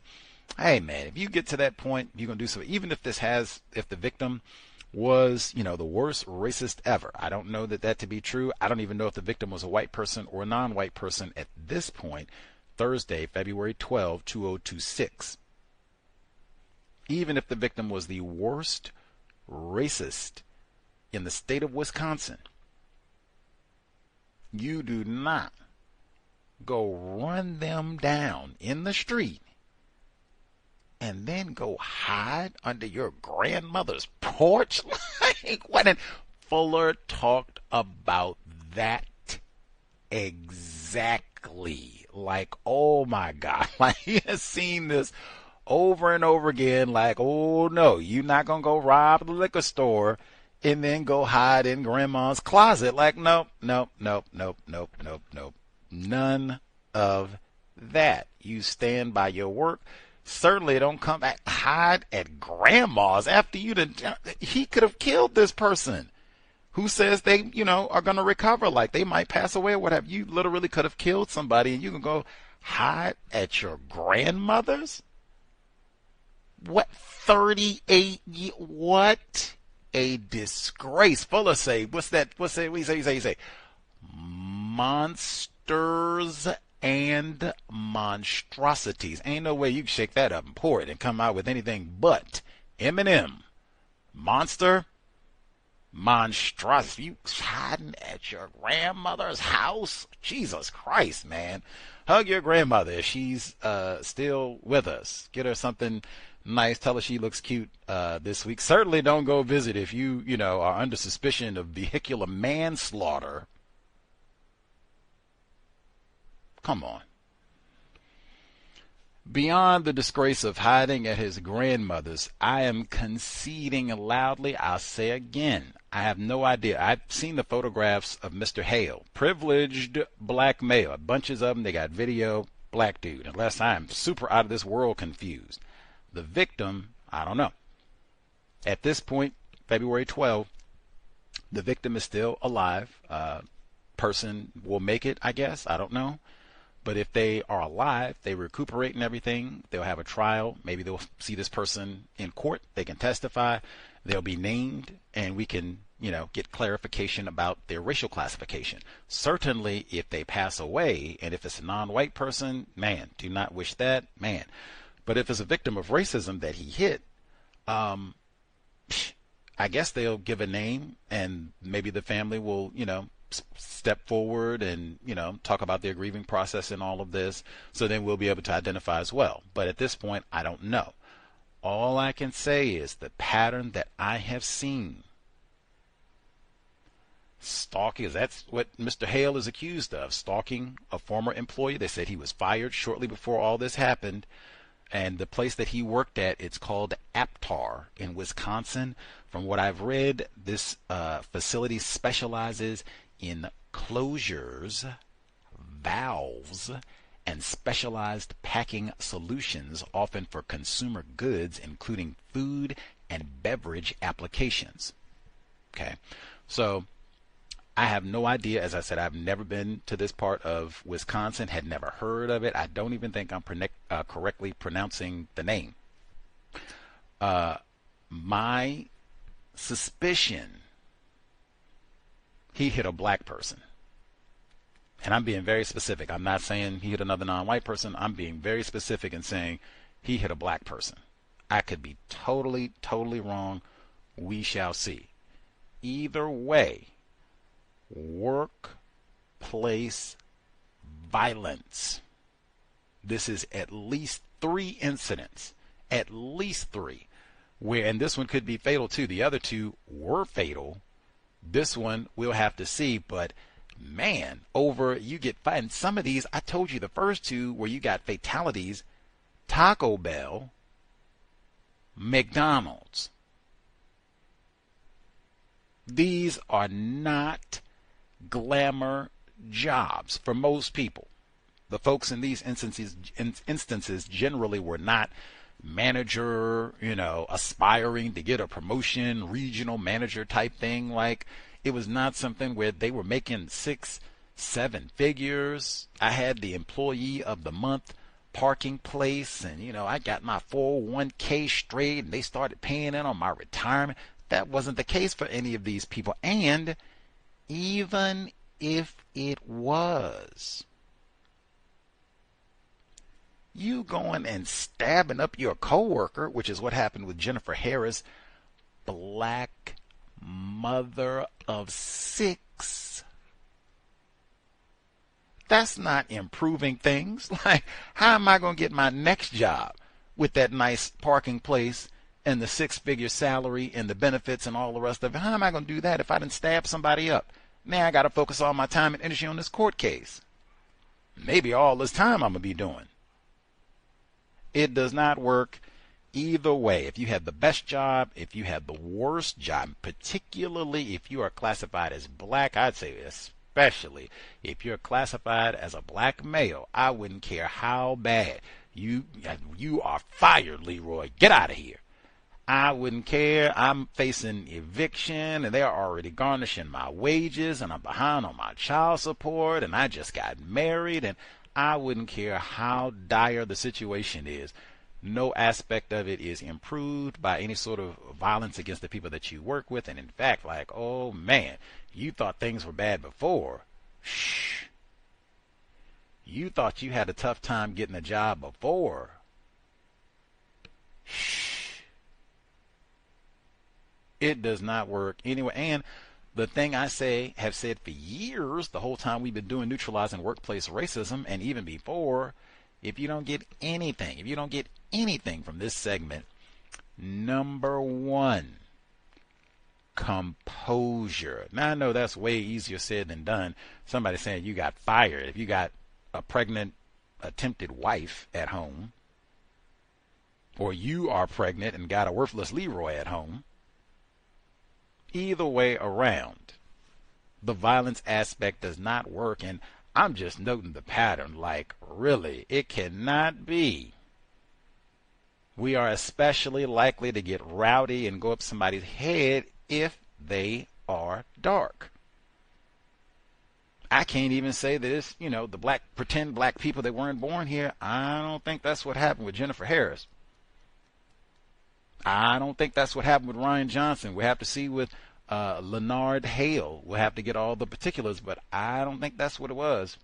hey man, if you get to that point, you're going to do something. Even if if the victim was, the worst racist ever. I don't know that to be true. I don't even know if the victim was a white person or a non-white person at this point. Thursday, February 12, 2026. Even if the victim was the worst racist in the state of Wisconsin, you do not go run them down in the street and then go hide under your grandmother's porch? Like, what? And Fuller talked about that exactly. Like, oh my God. Like, he has seen this over and over again. Like, oh no, you're not going to go rob the liquor store and then go hide in grandma's closet. Like, nope. None of that. You stand by your work. Certainly don't come back, hide at grandma's after he could have killed this person. Who says they, are going to recover? Like, they might pass away or whatever. You literally could have killed somebody and you can go hide at your grandmother's? What, 38 years? What a disgrace. Fuller say, what's that? What you say? Monsters and monstrosities. Ain't no way you can shake that up and pour it and come out with anything but M&M. Monster, monstrosity. You hiding at your grandmother's house? Jesus Christ, man. Hug your grandmother if she's still with us. Get her something nice. Tell her she looks cute this week. Certainly don't go visit if you are under suspicion of vehicular manslaughter. Come on. Beyond the disgrace of hiding at his grandmother's, I am conceding loudly. I'll say again, I have no idea. I've seen the photographs of Mr. Hale, privileged black male, bunches of them. They got video, black dude. Unless I am super out of this world confused. The victim, I don't know. At this point, February 12th, the victim is still alive. Person will make it, I guess. I don't know. But if they are alive, they recuperate and everything, they'll have a trial. Maybe they'll see this person in court. They can testify. They'll be named, and we can, get clarification about their racial classification. Certainly, if they pass away, and if it's a non-white person, man, do not wish that, man. But if it's a victim of racism that he hit, I guess they'll give a name, and maybe the family will, step forward and talk about their grieving process and all of this, so then we'll be able to identify as well. But at this point, I don't know. All I can say is the pattern that I have seen. Stalking, that's what Mr. Hale is accused of, stalking a former employee. They said he was fired shortly before all this happened, and the place that he worked at, it's called Aptar in Wisconsin. From what I've read, this facility specializes in closures, valves, and specialized packing solutions, often for consumer goods, including food and beverage applications. Okay, so I have no idea. As I said, I've never been to this part of Wisconsin, had never heard of it. I don't even think I'm correctly pronouncing the name. My suspicion, he hit a black person. And I'm being very specific. I'm not saying he hit another non-white person. I'm being very specific and saying he hit a black person. I could be totally wrong. We shall see. Either way, workplace violence. This is at least 3 incidents. At least 3. And this one could be fatal too. The other 2 were fatal. This one we'll have to see, but man, you get fighting. Some of these, I told you the first 2 where you got fatalities, Taco Bell, McDonald's. These are not glamour jobs for most people. The folks in these instances generally were not manager, aspiring to get a promotion, regional manager type thing. Like, it was not something where they were making 6-7 figures. I had the employee of the month parking place, and I got my 401k straight, and they started paying in on my retirement. That wasn't the case for any of these people. And even if it was, you going and stabbing up your coworker, which is what happened with Jennifer Harris, black mother of 6. That's not improving things. Like, how am I going to get my next job? with that nice parking place and the 6-figure salary and the benefits and all the rest of it? How am I going to do that if I didn't stab somebody up? Now I got to focus all my time and energy on this court case. Maybe all this time I'm going to be doing. It does not work either way. If you have the best job, if you have the worst job, particularly if you are classified as black, I'd say especially if you're classified as a black male, I wouldn't care how bad. You are fired, Leroy. Get out of here. I wouldn't care. I'm facing eviction, and they're already garnishing my wages, and I'm behind on my child support, and I just got married, and I wouldn't care how dire the situation is. No aspect of it is improved by any sort of violence against the people that you work with. And in fact, like, oh man, you thought things were bad before. Shh. You thought you had a tough time getting a job before. Shh. It does not work anyway. And the thing I have said for years, the whole time we've been doing Neutralizing Workplace Racism, and even before, if you don't get anything from this segment, number one, composure. Now I know that's way easier said than done. Somebody saying you got fired. If you got a pregnant attempted wife at home, or you are pregnant and got a worthless Leroy at home, either way around, the violence aspect does not work. And I'm just noting the pattern, like, really, it cannot be. We are especially likely to get rowdy and go up somebody's head if they are dark. I can't even say that it's, the pretend black people that weren't born here. I don't think that's what happened with Jennifer Harris. I don't think that's what happened with Ryan Johnson. We have to see with Lenard Hale. We'll have to get all the particulars, but I don't think that's what it was.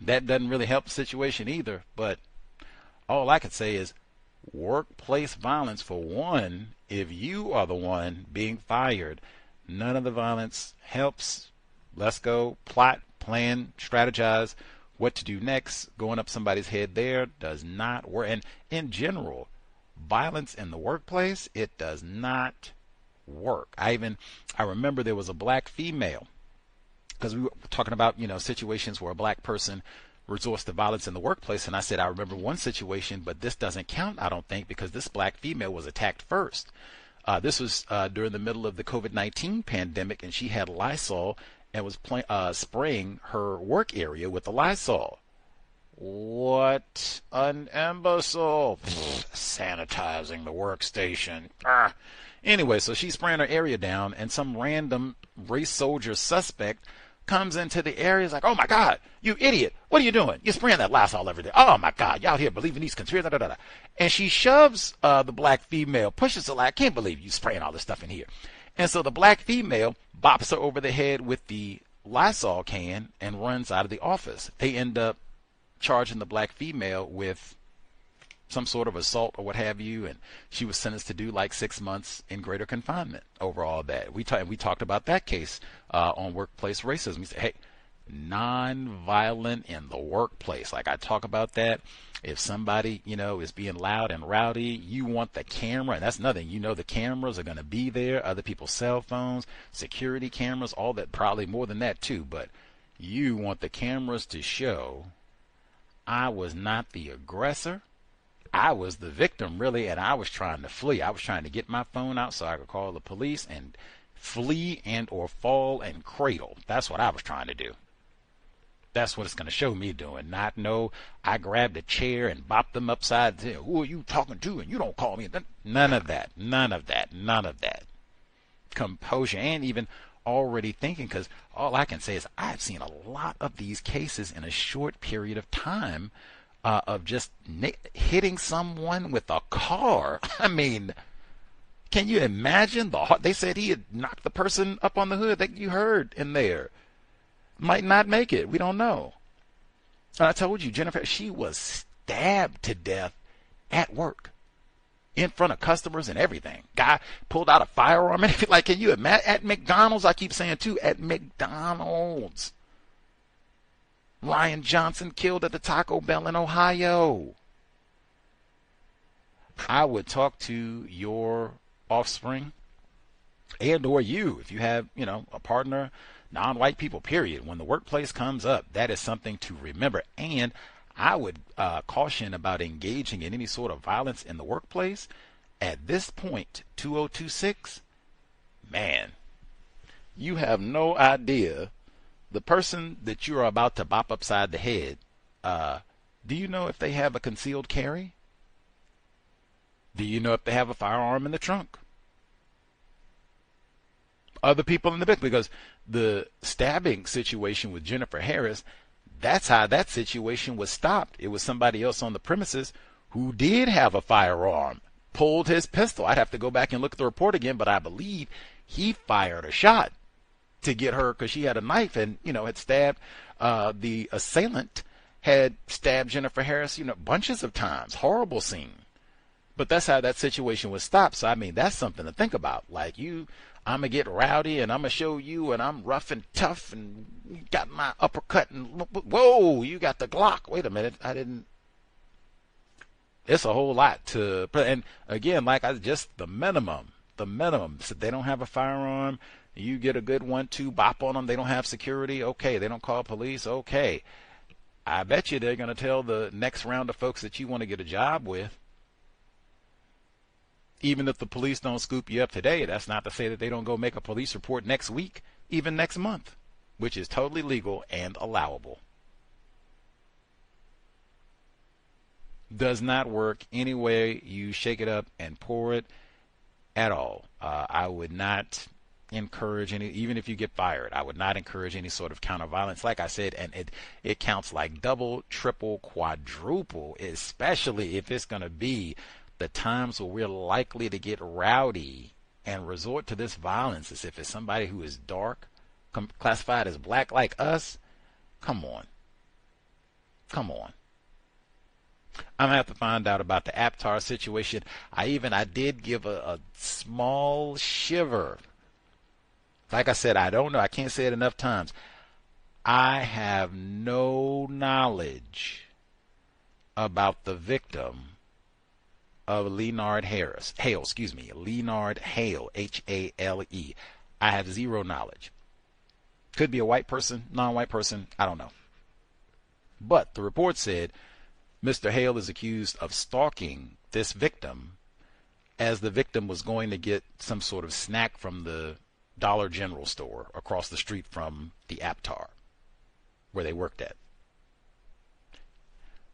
That doesn't really help the situation either, but all I could say is workplace violence, for one, if you are the one being fired, none of the violence helps. Let's go plot, plan, strategize what to do next. Going up somebody's head there does not work. And in general, violence in the workplace, it does not work. I remember there was a black female, because we were talking about, situations where a black person resorts to violence in the workplace. And I said, I remember one situation, but this doesn't count, I don't think, because this black female was attacked first. This was during the middle of the COVID-19 pandemic, and she had Lysol and was spraying her work area with the Lysol. What an imbecile. Sanitizing the workstation. Anyway, so she's spraying her area down, and some random race soldier suspect comes into the area. He's like, oh my God, you idiot. What are you doing? You're spraying that Lysol every day. Oh my God, y'all here believing these conspiracies. Da, da, da. And she shoves the black female, pushes her like, I can't believe you spraying all this stuff in here. And so the black female bops her over the head with the Lysol can and runs out of the office. They end up charging the black female with some sort of assault or what have you, and she was sentenced to do like 6 months in greater confinement over all that. We talked about that case on workplace racism. We said, hey, non-violent in the workplace. Like I talk about that. If somebody, is being loud and rowdy, you want the camera, and that's nothing. The cameras are going to be there, other people's cell phones, security cameras, all that, probably more than that too, but you want the cameras to show I was not the aggressor. I was the victim, really, and I was trying to flee. I was trying to get my phone out so I could call the police and flee and or fall and cradle. That's what I was trying to do. That's what it's going to show me doing. Not no, I grabbed a chair and bopped them upside down. Who are you talking to? And you don't call me. None of that. None of that. None of that. Composure, and even already thinking, because all I can say is I've seen a lot of these cases in a short period of time of just hitting someone with a car. I mean, can you imagine? They said he had knocked the person up on the hood that you heard in there. Might not make it. We don't know. I told you, Jennifer, she was stabbed to death at work, in front of customers and everything. Guy pulled out a firearm. And like, can you imagine? At McDonald's, I keep saying too, at McDonald's. Ryan Johnson killed at the Taco Bell in Ohio. I would talk to your offspring and or you, if you have, a partner, non-white people, period. When the workplace comes up, that is something to remember. And I would caution about engaging in any sort of violence in the workplace. At this point, 2026, man, you have no idea the person that you are about to bop upside the head. Do you know if they have a concealed carry? Do you know if they have a firearm in the trunk? Other people in the business, because the stabbing situation with Jennifer Harris, that's how that situation was stopped. It was somebody else on the premises who did have a firearm, pulled his pistol. I'd have to go back and look at the report again, but I believe he fired a shot to get her because she had a knife and, had stabbed the assailant, had stabbed Jennifer Harris, bunches of times. Horrible scene. But that's how that situation was stopped. So, that's something to think about. Like, I'm going to get rowdy and I'm going to show you and I'm rough and tough and you got my uppercut and whoa, you got the Glock. Wait a minute. It's a whole lot to, and again, just the minimum. So they don't have a firearm. You get a good 1-2 bop on them. They don't have security. Okay. They don't call police. Okay. I bet you they're going to tell the next round of folks that you want to get a job with. Even if the police don't scoop you up today, that's not to say that they don't go make a police report next week, even next month, which is totally legal and allowable. Does not work any way you shake it up and pour it at all. I would not encourage any, even if you get fired, I would not encourage any sort of counter violence. Like I said, and it counts like double, triple, quadruple, especially if it's going to be the times where we're likely to get rowdy and resort to this violence, as if it's somebody who is dark, classified as black like us. Come on. I'm going to have to find out about the Aptar situation. I did give a small shiver. Like I said, I don't know. I can't say it enough times. I have no knowledge about the victim of Lenard Hale, Lenard Hale, Hale. I have zero knowledge. Could be a white person, non-white person, I don't know. But the report said Mr. Hale is accused of stalking this victim as the victim was going to get some sort of snack from the Dollar General store across the street from the Aptar, where they worked at.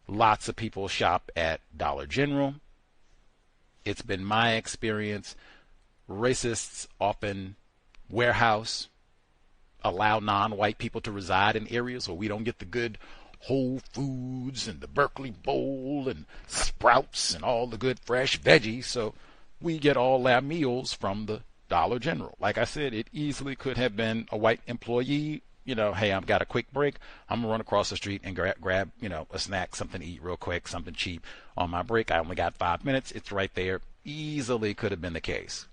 Lots of people shop at Dollar General. It's been my experience, racists often warehouse, allow non-white people to reside in areas where we don't get the good Whole Foods and the Berkeley Bowl and Sprouts and all the good fresh veggies. So we get all our meals from the Dollar General. Like I said, it easily could have been a white employee. Hey, I've got a quick break. I'm going to run across the street and grab, a snack, something to eat real quick, something cheap on my break. I only got 5 minutes. It's right there. Easily could have been the case.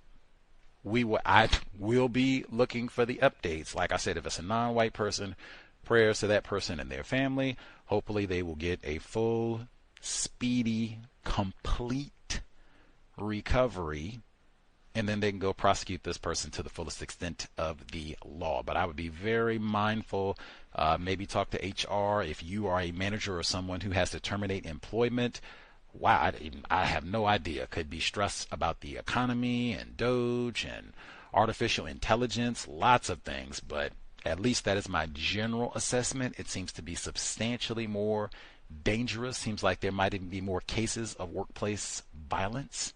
I will be looking for the updates. Like I said, if it's a non-white person, prayers to that person and their family. Hopefully they will get a full, speedy, complete recovery, and then they can go prosecute this person to the fullest extent of the law. But I would be very mindful, maybe talk to HR if you are a manager or someone who has to terminate employment. Wow, I have no idea. Could be stress about the economy and Doge and artificial intelligence, lots of things, but at least that is my general assessment. It seems to be substantially more dangerous. Seems like there might even be more cases of workplace violence.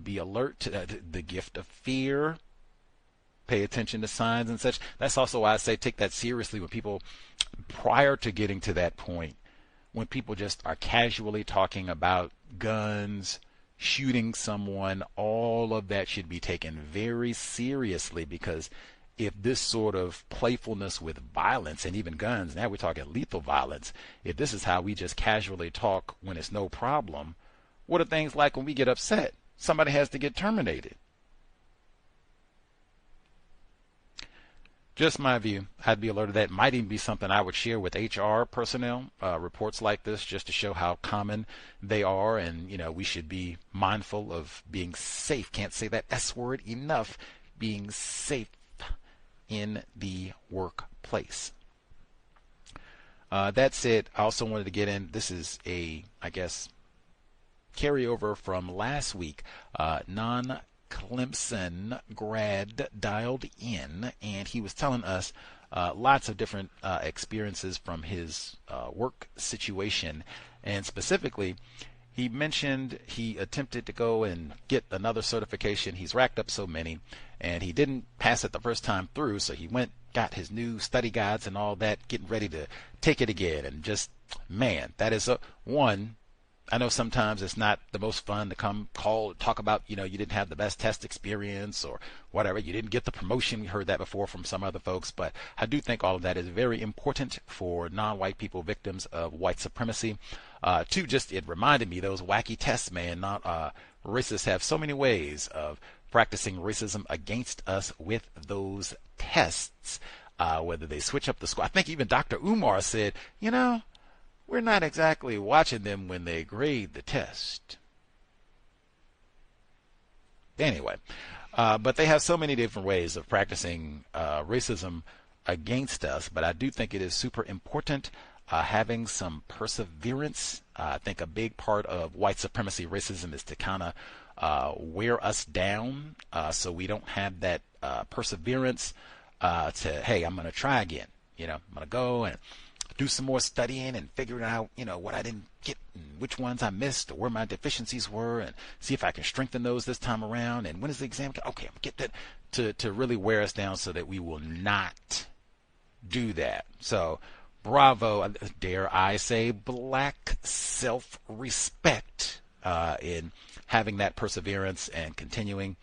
Be alert to the gift of fear. Pay attention to signs and such. That's also why I say take that seriously when people, prior to getting to that point, when people just are casually talking about guns, shooting someone, all of that should be taken very seriously, because if this sort of playfulness with violence and even guns, now we're talking lethal violence, if this is how we just casually talk when it's no problem, what are things like when we get upset? Somebody has to get terminated. Just my view. I'd be alerted. That might even be something I would share with HR personnel, reports like this, just to show how common they are. And, we should be mindful of being safe. Can't say that S word enough. Being safe in the workplace. That said, I also wanted to get in. This is carryover from last week. Clemson grad dialed in, and he was telling us lots of different experiences from his work situation. And specifically, he mentioned he attempted to go and get another certification. He's racked up so many, and he didn't pass it the first time through, so he went, got his new study guides and all that, getting ready to take it again. And just, man, that is one. I know sometimes it's not the most fun to talk about, you didn't have the best test experience or whatever. You didn't get the promotion. We heard that before from some other folks. But I do think all of that is very important for non-white people, victims of white supremacy. It reminded me, those wacky tests, man. Racists have so many ways of practicing racism against us with those tests, whether they switch up the score. I think even Dr. Umar said, we're not exactly watching them when they grade the test. Anyway, but they have so many different ways of practicing racism against us. But I do think it is super important having some perseverance. I think a big part of white supremacy racism is to kind of wear us down, so we don't have that perseverance to, hey, I'm going to try again. I'm going to go and do some more studying and figuring out, what I didn't get and which ones I missed or where my deficiencies were, and see if I can strengthen those this time around. And when is the exam? Okay, I'm going to get that to really wear us down so that we will not do that. So bravo, dare I say, black self-respect in having that perseverance and continuing.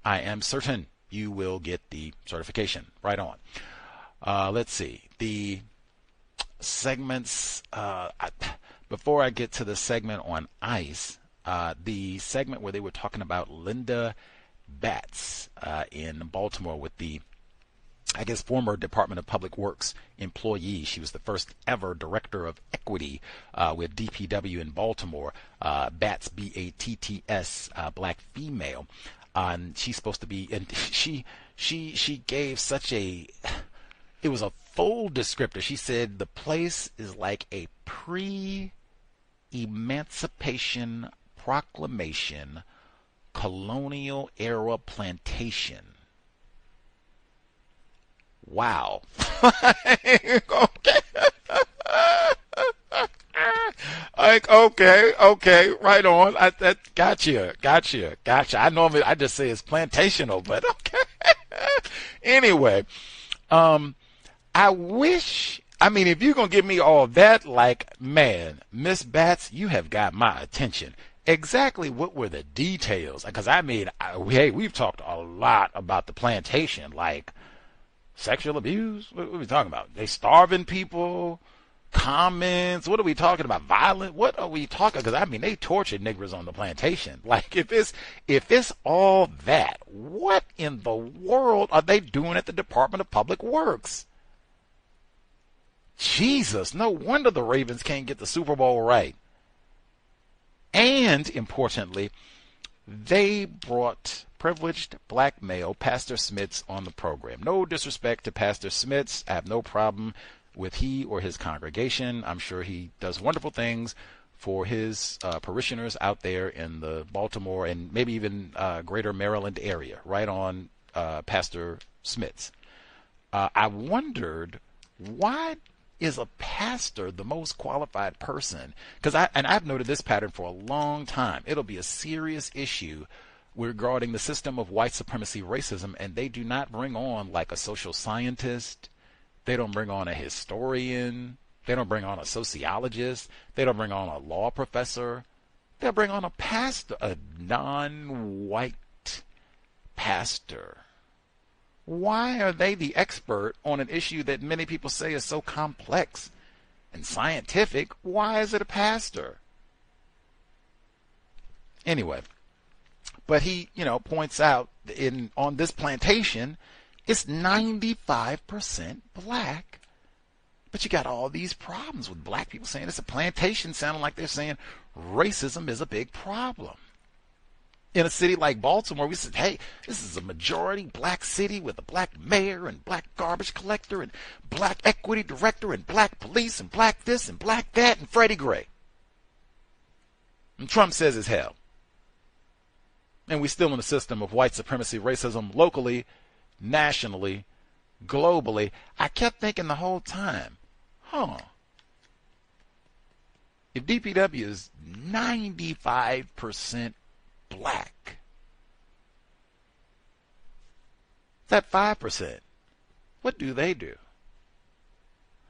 I am certain you will get the certification. Right on. Let's see. The segments, before I get to the segment on ICE, the segment where they were talking about Linda Batts in Baltimore with the, former Department of Public Works employee. She was the first ever director of equity with DPW in Baltimore. Batts, B-A-T-T-S, black female. And she's supposed to be, and she gave such a, it was a full descriptor. She said the place is like a pre-Emancipation Proclamation colonial era plantation. Wow. Okay, right on. Gotcha. I just say it's plantational, but okay. Anyway, if you're going to give me all that, man, Miss Batts, you have got my attention. Exactly what were the details? Because we've talked a lot about the plantation, like sexual abuse. What are we talking about? They starving people, comments. What are we talking about? Violent? What are we talking? Because they tortured niggers on the plantation. If it's all that, what in the world are they doing at the Department of Public Works? Jesus, no wonder the Ravens can't get the Super Bowl right. And importantly, they brought privileged black male Pastor Smits on the program. No disrespect to Pastor Smits. I have no problem with he or his congregation. I'm sure he does wonderful things for his parishioners out there in the Baltimore and maybe even greater Maryland area. Right on, Pastor Smits. I wondered, why is a pastor the most qualified person? Because I've noted this pattern for a long time. It'll be a serious issue regarding the system of white supremacy racism, and they do not bring on a social scientist. They don't bring on a historian. They don't bring on a sociologist. They don't bring on a law professor. They'll bring on a pastor, a non-white pastor. Why are they the expert on an issue that many people say is so complex and scientific? Why is it a pastor? Anyway, but he, points out on this plantation, It's 95% black. But you got all these problems with black people saying it's a plantation, sounding like they're saying racism is a big problem. In a city like Baltimore, we said, hey, this is a majority black city with a black mayor and black garbage collector and black equity director and black police and black this and black that and Freddie Gray. And Trump says it's hell. And we're still in a system of white supremacy racism locally, nationally, globally. I kept thinking the whole time, if DPW is 95% black, that 5%, what do they do?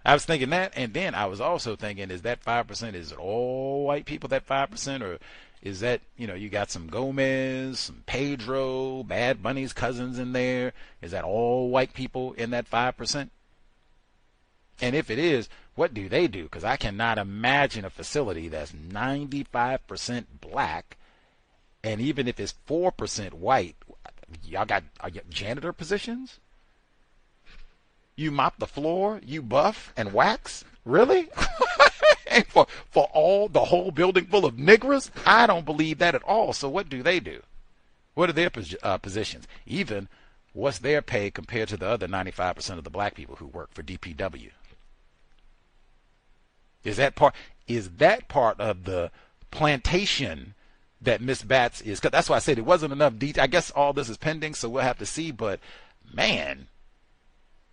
I was thinking that, and then I was also thinking, is that 5%, is it all white people, that 5%, or is that, you got some Gomez, some Pedro, Bad Bunny's cousins in there? Is that all white people in that 5%? And if it is, what do they do? Because I cannot imagine a facility that's 95% black, and even if it's 4% white, y'all got janitor positions? You mop the floor, you buff and wax? Really? And for the whole building full of niggers? I don't believe that at all. So what do they do? What are their positions? Even what's their pay compared to the other 95% of the black people who work for DPW? Is that part of the plantation that Miss Batts is? Because that's why I said it wasn't enough detail. I guess all this is pending, so we'll have to see. But man,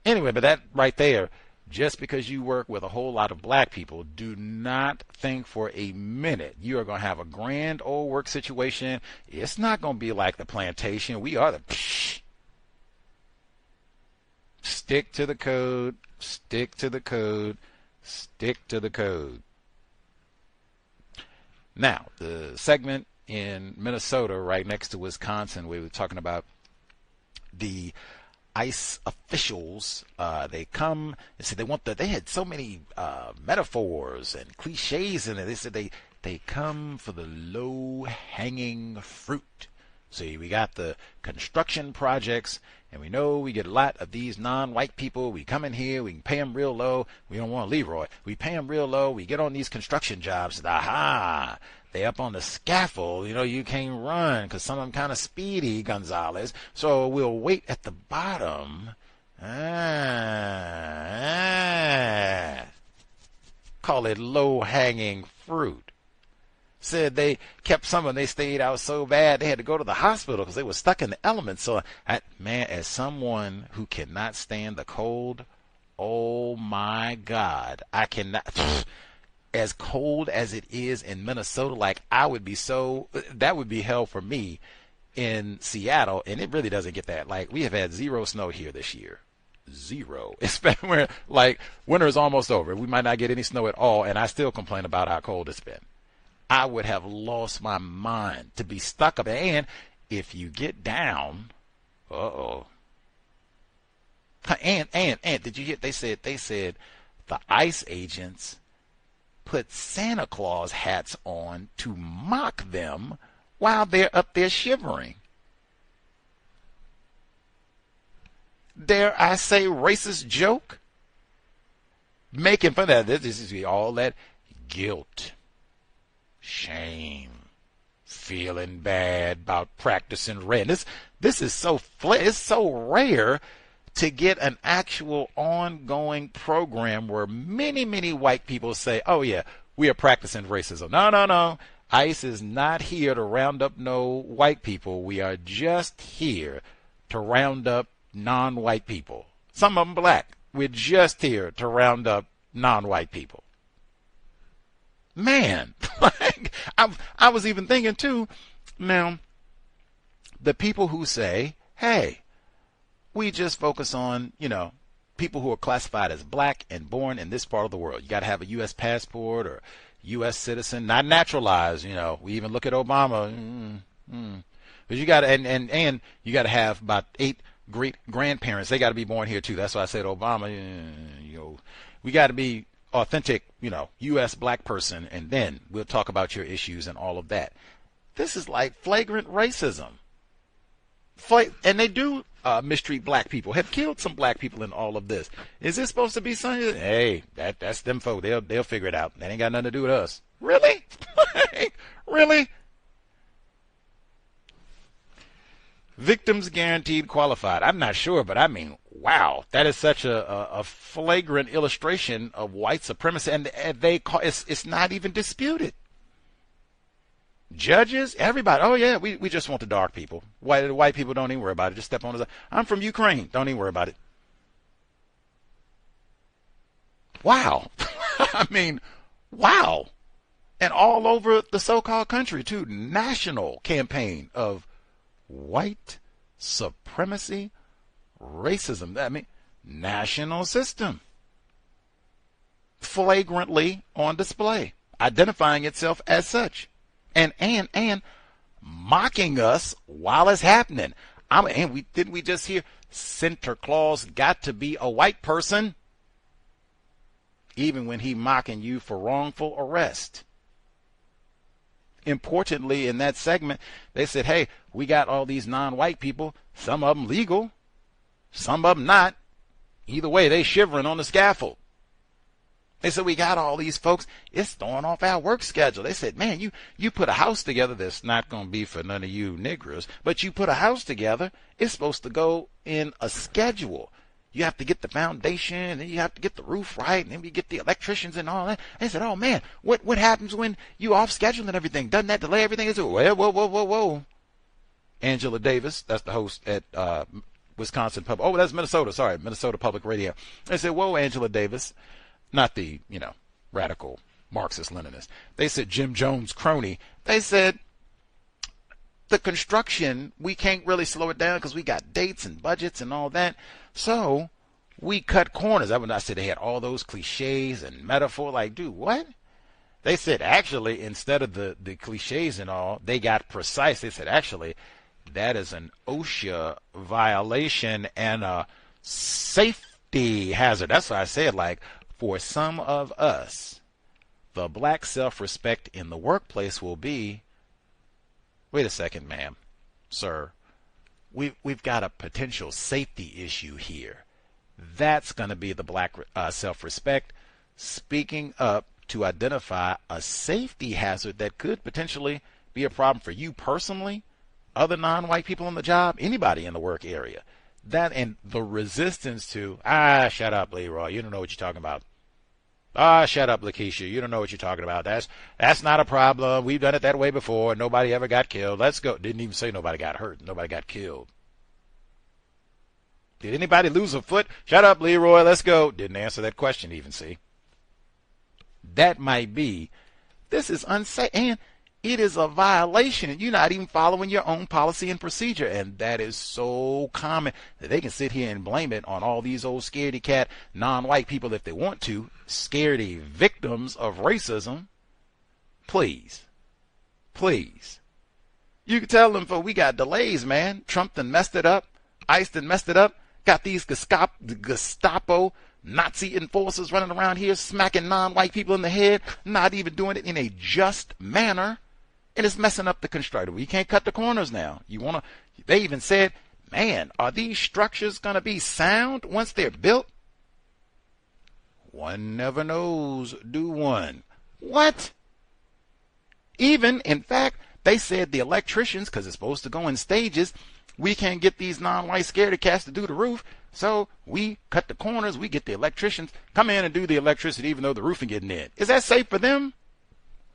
anyway, but that right there, just because you work with a whole lot of black people, do not think for a minute you are going to have a grand old work situation. It's not going to be like the plantation. We are the stick to the code, stick to the code, stick to the code. Now, the segment in Minnesota, right next to Wisconsin, we were talking about the ICE officials. They come and say they had so many metaphors and cliches in it. They said they come for the low-hanging fruit. See, we got the construction projects, and we know we get a lot of these non-white people. We come in here, we can pay them real low. We don't want Leroy. We pay them real low. We get on these construction jobs. Aha! They up on the scaffold. You can't run because some of them kind of speedy, Gonzalez. So we'll wait at the bottom. Call it low-hanging fruit. Said they kept some and they stayed out so bad they had to go to the hospital because they were stuck in the elements. So, man, as someone who cannot stand the cold, oh my God, I cannot. As cold as it is in Minnesota, like that would be hell for me in Seattle, and it really doesn't get that. Like, we have had 0 snow here this year. 0. It's been where, like, winter is almost over. We might not get any snow at all, and I still complain about how cold it's been. I would have lost my mind to be stuck up there. And if you get down, and did you hear? They said the ICE agents put Santa Claus hats on to mock them while they're up there shivering. Dare I say racist joke? Making fun of that. This is all that guilt, shame, feeling bad about practicing red. This is it's so rare to get an actual ongoing program where many, many white people say, oh yeah, we are practicing racism. No. ICE is not here to round up no white people. We are just here to round up non-white people. Some of them black. We're just here to round up non-white people. Man, like, I was even thinking too, now, the people who say, hey, we just focus on, people who are classified as black and born in this part of the world. You got to have a U.S. passport or U.S. citizen, not naturalized. We even look at Obama. But you got to, and you got to have about 8 great grandparents. They got to be born here too. That's why I said Obama. We got to be authentic, U.S. black person, and then we'll talk about your issues and all of that. This is like flagrant racism. And they do mistreat black people, have killed some black people in all of this. Is this supposed to be something? Hey, that's them folk. They'll figure it out. That ain't got nothing to do with us. Really? Really? Victims guaranteed qualified. I'm not sure, but I mean, wow, that is such a flagrant illustration of white supremacy, and they call it's not even disputed. Judges, everybody. Oh yeah, we just want the dark people. White people don't even worry about it. Just step on it. I'm from Ukraine. Don't even worry about it. Wow. I mean, wow. And all over the so-called country too. National campaign of white supremacy, racism. I mean, national system. Flagrantly on display, identifying itself as such. And mocking us while it's happening. Didn't we just hear Santa Claus got to be a white person? Even when he mocking you for wrongful arrest. Importantly, in that segment, they said, hey, we got all these non-white people, some of them legal, some of them not. Either way, they shivering on the scaffold. They said, we got all these folks, it's throwing off our work schedule. They said, man, you put a house together that's not going to be for none of you Negroes, but you put a house together, it's supposed to go in a schedule. You have to get the foundation, and then you have to get the roof right, and then we get the electricians and all that. They said, oh man, what happens when you off schedule and everything? Doesn't that delay everything? They said, well, whoa. Angela Davis, that's the host at Wisconsin Public. Oh, that's Minnesota. Sorry, Minnesota Public Radio. They said, whoa, Angela Davis. Not the, radical Marxist-Leninist. They said Jim Jones' crony. They said the construction, we can't really slow it down because we got dates and budgets and all that. So we cut corners. I said they had all those cliches and metaphor. Like, dude, what? They said, actually, instead of the cliches and all, they got precise. They said, actually, that is an OSHA violation and a safety hazard. That's why I said, like, for some of us, the black self-respect in the workplace will be, wait a second, ma'am, sir, we've got a potential safety issue here. That's going to be the black self-respect speaking up to identify a safety hazard that could potentially be a problem for you personally, other non-white people on the job, anybody in the work area. That and the resistance to, shut up, Leroy, you don't know what you're talking about. Shut up, Lakeisha, you don't know what you're talking about. That's not a problem. We've done it that way before. Nobody ever got killed. Let's go. Didn't even say nobody got hurt. Nobody got killed. Did anybody lose a foot? Shut up, Leroy, let's go. Didn't answer that question even, see. That might be, this is unsafe, and it is a violation, and you're not even following your own policy and procedure, and that is so common that they can sit here and blame it on all these old scaredy cat non-white people if they want to, scaredy victims of racism. Please. You can tell them, we got delays, man. Trump done messed it up. ICE done messed it up. Got these Gestapo Nazi enforcers running around here smacking non-white people in the head, not even doing it in a just manner. And it's messing up the construction. We can't cut the corners now. They even said, man, are these structures going to be sound once they're built? One never knows, do one. What? Even, in fact, they said the electricians, because it's supposed to go in stages, we can't get these non-white scaredy cats to do the roof, so we cut the corners, we get the electricians, come in and do the electricity even though the roofing getting in. Is that safe for them?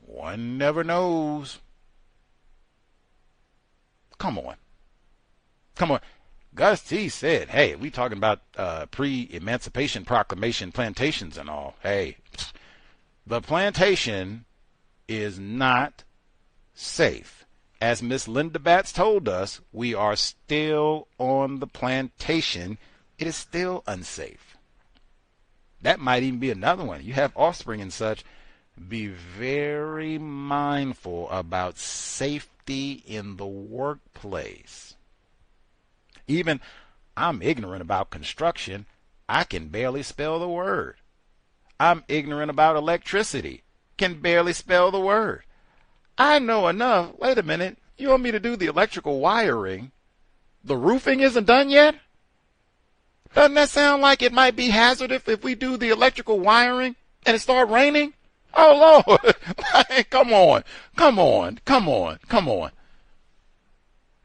One never knows. Come on. Gus T said, hey, we talking about pre-Emancipation Proclamation plantations and all. Hey, the plantation is not safe. As Miss Linda Batts told us, we are still on the plantation. It is still unsafe. That might even be another one. You have offspring and such. Be very mindful about safety in the workplace. Even I'm ignorant about construction. I can barely spell the word. I'm ignorant about electricity. Can barely spell the word. I know enough. Wait a minute. You want me to do the electrical wiring? The roofing isn't done yet? Doesn't that sound like it might be hazardous if we do the electrical wiring and it start raining? Oh, Lord. Come on.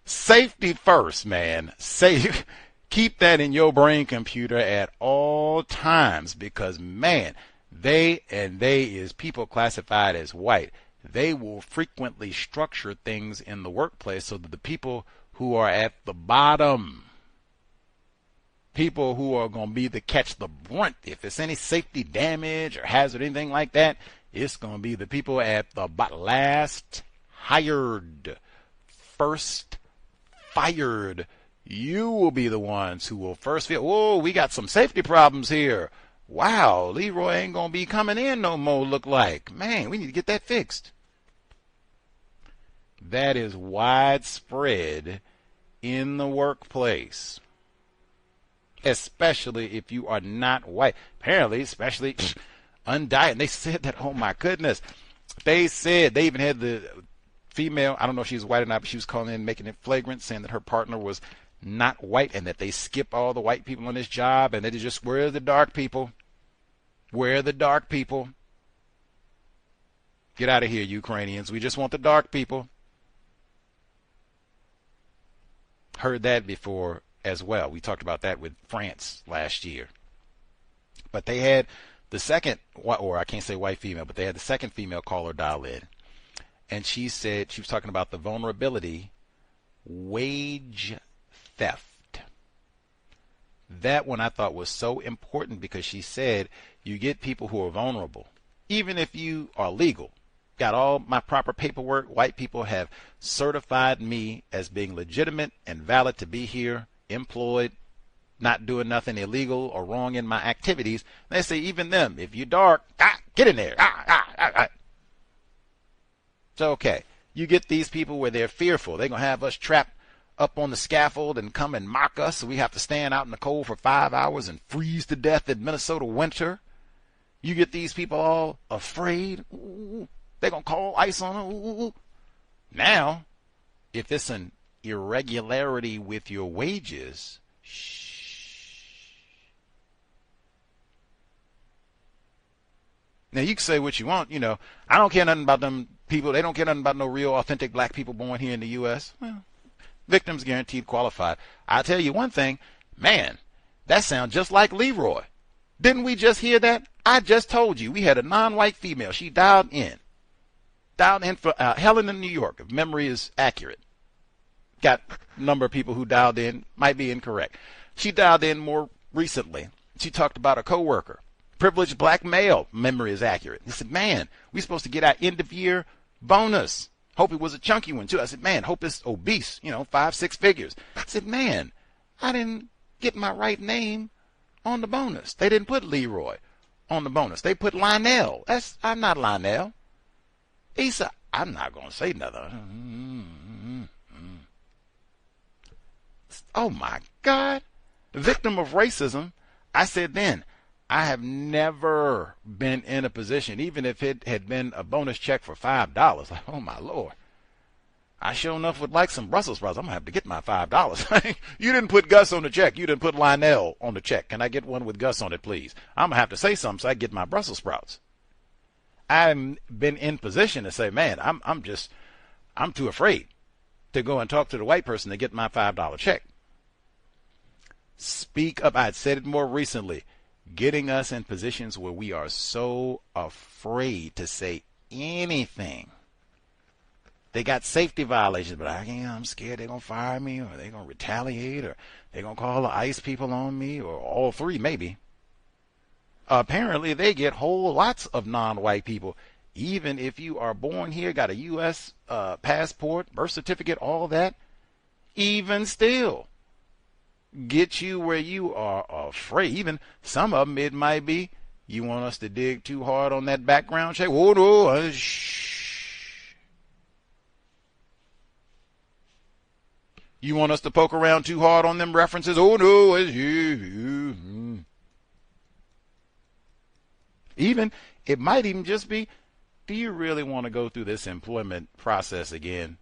Safety first, man. Keep that in your brain computer at all times because, man, they is people classified as white. They will frequently structure things in the workplace so that the people who are at the bottom, people who are going to be the catch the brunt, if it's any safety damage or hazard, anything like that, it's going to be the people at the last hired, first fired. You will be the ones who will first feel, whoa, we got some safety problems here. Wow, Leroy ain't going to be coming in no more, look like. Man, we need to get that fixed. That is widespread in the workplace, especially if you are not white. Apparently, especially undiagnosed. They said that, oh my goodness. They said, they even had the female, I don't know if she was white or not, but she was calling in, making it flagrant, saying that her partner was not white and that they skip all the white people on this job and they just, where are the dark people? Where are the dark people? Get out of here, Ukrainians. We just want the dark people. Heard that before as well. We talked about that with France last year. But they had the second, or I can't say white female, but they had the second female caller dial in. And she said, she was talking about the vulnerability, wage theft. That one I thought was so important because she said you get people who are vulnerable. Even if you are legal, got all my proper paperwork, white people have certified me as being legitimate and valid to be here, employed, not doing nothing illegal or wrong in my activities. They say even them, if you're dark, get in there. So, okay, you get these people where they're fearful. They're going to have us trapped up on the scaffold and come and mock us, so we have to stand out in the cold for 5 hours and freeze to death in Minnesota winter. You get these people all afraid. Ooh, they're going to call ICE on them. Ooh. Now, if it's an irregularity with your wages, Now, you can say what you want, you know. I don't care nothing about them people. They don't care nothing about no real, authentic black people born here in the U.S. Well, victims guaranteed qualified. I'll tell you one thing. Man, that sounds just like Leroy. Didn't we just hear that? I just told you. We had a non-white female. She dialed in. Dialed in for Helen in New York, if memory is accurate. Got a number of people who dialed in. Might be incorrect. She dialed in more recently. She talked about a coworker. Privileged black male, memory is accurate. He said, man, we supposed to get our end of year bonus. Hope it was a chunky one too. I said, man, hope it's obese, 5-6 figures. I said, man, I didn't get my right name on the bonus. They didn't put Leroy on the bonus. They put Lionel. I'm not Lionel. He said, I'm not going to say nothing. Oh my God. Victim of racism. I said then, I have never been in a position, even if it had been a bonus check for $5, like, oh my Lord, I sure enough would like some Brussels sprouts. I'm going to have to get my $5. You didn't put Gus on the check. You didn't put Lionel on the check. Can I get one with Gus on it, please? I'm going to have to say something so I get my Brussels sprouts. I've been in position to say, man, I'm too afraid to go and talk to the white person to get my $5 check. Speak up. I'd said it more recently. Getting us in positions where we are so afraid to say anything. They got safety violations, but I'm scared they're going to fire me, or they're going to retaliate, or they're going to call the ICE people on me, or all three maybe. Apparently, they get whole lots of non-white people. Even if you are born here, got a U.S. passport, birth certificate, all that, even still. Get you where you are afraid. Even some of them, it might be, you want us to dig too hard on that background check? Whoa, no, shh. You want us to poke around too hard on them references? Oh, no, it's you. Even, it might even just be, do you really want to go through this employment process again?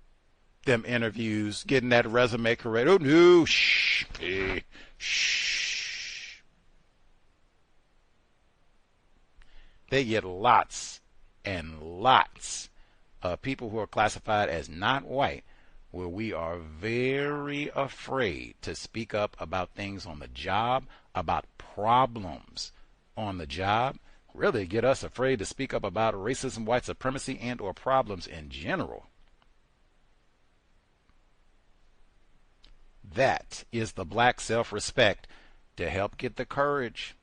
them interviews, getting that resume correct. Oh, no, shh, shh. They get lots and lots of people who are classified as not white, where we are very afraid to speak up about things on the job, about problems on the job, really get us afraid to speak up about racism, white supremacy, and or problems in general. That is the black self-respect to help get the courage.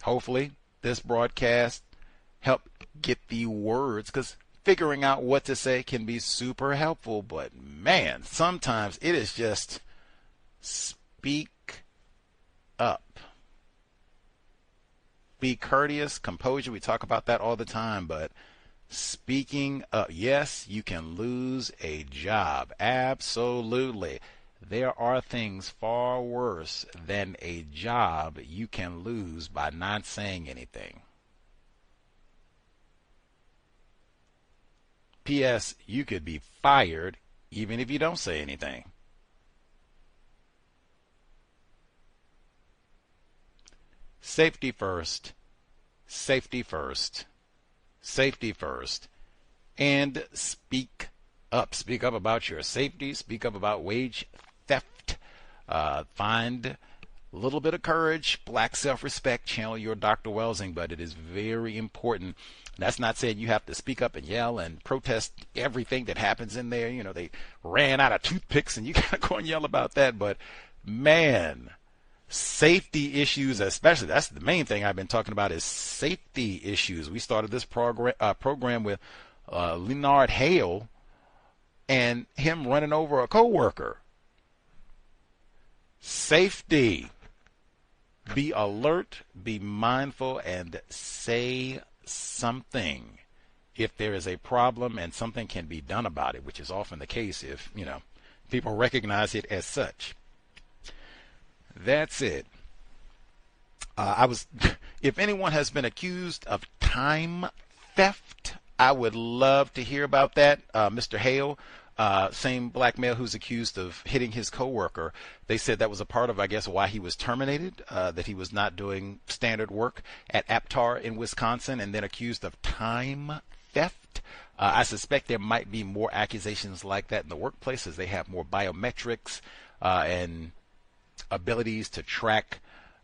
Hopefully, this broadcast help get the words, because figuring out what to say can be super helpful, but man, sometimes it is just speak up. Be courteous, composure, we talk about that all the time, but speaking up, yes, you can lose a job, absolutely. There are things far worse than a job you can lose by not saying anything. P.S. You could be fired even if you don't say anything. Safety first, safety first, safety first, and speak up. Speak up about your safety. Speak up about wage theft. Find a little bit of courage, black self-respect, channel your Dr. Welsing, but it is very important. That's not saying you have to speak up and yell and protest everything that happens in there. You know, they ran out of toothpicks and you got to go and yell about that. But man, safety issues, especially, that's the main thing I've been talking about is safety issues. We started this program with Lenard Hale and him running over a coworker. Safety. Be alert, be mindful, and say something if there is a problem and something can be done about it, which is often the case if, you know, people recognize it as such. That's it. If anyone has been accused of time theft, I would love to hear about that. Mr. Hale, same black male who's accused of hitting his coworker. They said that was a part of, I guess, why he was terminated, that he was not doing standard work at Aptar in Wisconsin, and then accused of time theft. I suspect there might be more accusations like that in the workplace as they have more biometrics and abilities to track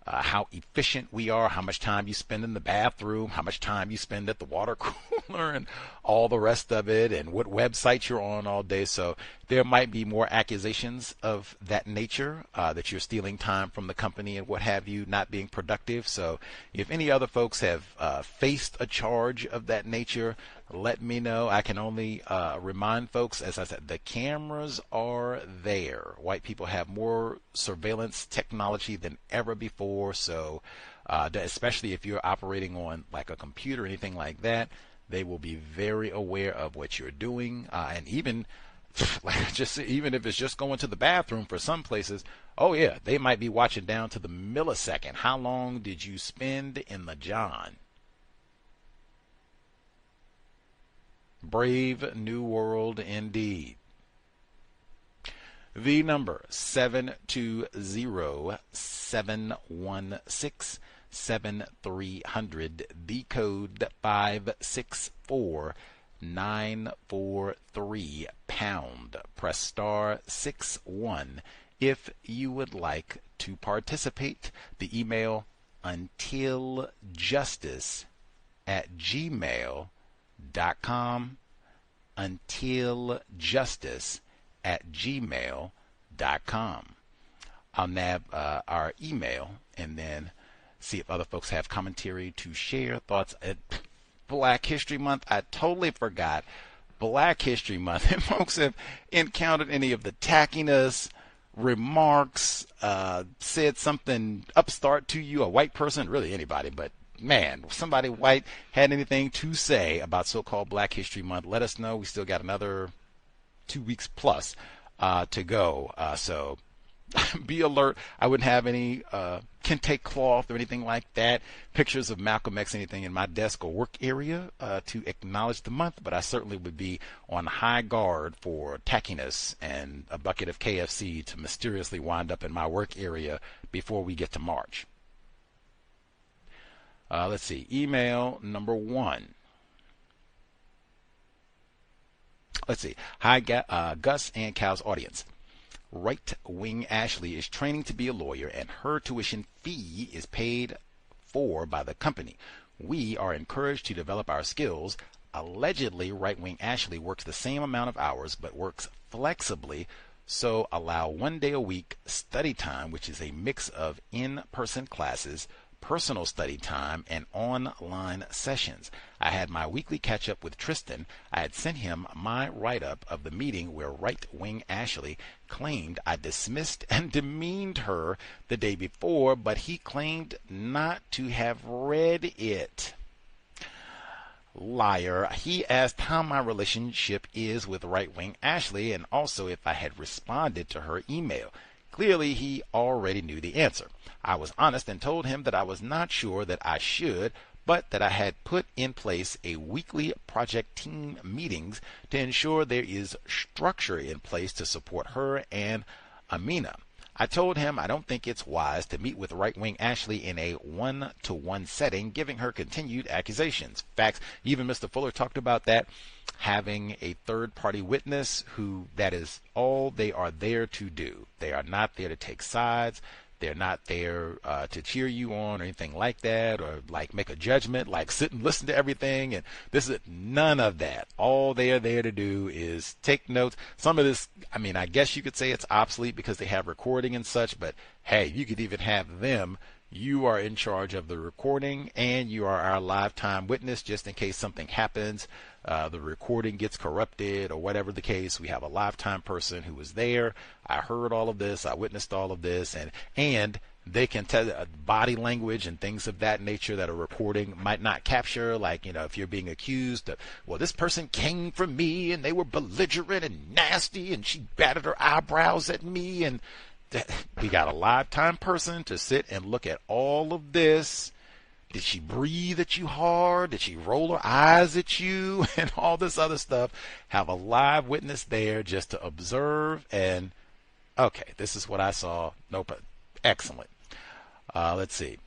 how efficient we are, how much time you spend in the bathroom, how much time you spend at the water cooler, and all the rest of it, and what websites you're on all day. So there might be more accusations of that nature, that you're stealing time from the company and what have you, not being productive. So if any other folks have faced a charge of that nature, let me know. I can only remind folks, as I said, the cameras are there. White people have more surveillance technology than ever before. So especially if you're operating on like a computer or anything like that, they will be very aware of what you're doing. And even even if it's just going to the bathroom for some places, oh yeah, they might be watching down to the millisecond. How long did you spend in the John? Brave new world indeed. The number 720-716-7300. The code 564-943 pound. Press star 61 if you would like to participate. The email untiljustice@gmail.com. untiljustice@gmail.com. I'll nab our email and then see if other folks have commentary to share, thoughts. Black History Month, I totally forgot Black History Month. If folks have encountered any of the tackiness, remarks, said something upstart to you, a white person, really anybody, but man, if somebody white had anything to say about so-called Black History Month, let us know. We still got another 2 weeks plus to go. So be alert. I wouldn't have any kente cloth or anything like that, pictures of Malcolm X, anything in my desk or work area to acknowledge the month, but I certainly would be on high guard for tackiness and a bucket of KFC to mysteriously wind up in my work area before we get to March. Let's see, email number 1. Let's see. Hi, Gus and Cal's audience. Right-wing Ashley is training to be a lawyer, and her tuition fee is paid for by the company. We are encouraged to develop our skills. Allegedly, right-wing Ashley works the same amount of hours but works flexibly, so allow 1 day a week study time, which is a mix of in-person classes, personal study time, and online sessions. I had my weekly catch-up with Tristan. I had sent him my write-up of the meeting where right-wing Ashley claimed I dismissed and demeaned her the day before, but he claimed not to have read it. Liar. He asked how my relationship is with right-wing Ashley and also if I had responded to her email. Clearly, he already knew the answer. I was honest and told him that I was not sure that I should, but that I had put in place a weekly project team meetings to ensure there is structure in place to support her and Amina. I told him I don't think it's wise to meet with right-wing Ashley in a one-to-one setting, giving her continued accusations. Facts, even Mr. Fuller talked about that, having a third-party witness who that is all they are there to do. They are not there to take sides. They're not there to cheer you on or anything like that, or like make a judgment, like sit and listen to everything. And this is none of that. All they are there to do is take notes. Some of this, I mean, I guess you could say it's obsolete because they have recording and such, but hey, you could even have them. You are in charge of the recording, and you are our lifetime witness just in case something happens. The recording gets corrupted or whatever the case. We have a lifetime person who was there. I heard all of this. I witnessed all of this. And they can tell body language and things of that nature that a reporting might not capture. Like, you know, if you're being accused of, well, this person came from me and they were belligerent and nasty and she batted her eyebrows at me. And we got a lifetime person to sit and look at all of this. Did she breathe at you hard? Did she roll her eyes at you? And all this other stuff. Have a live witness there just to observe. And, okay, this is what I saw. Nope. Excellent. Let's see.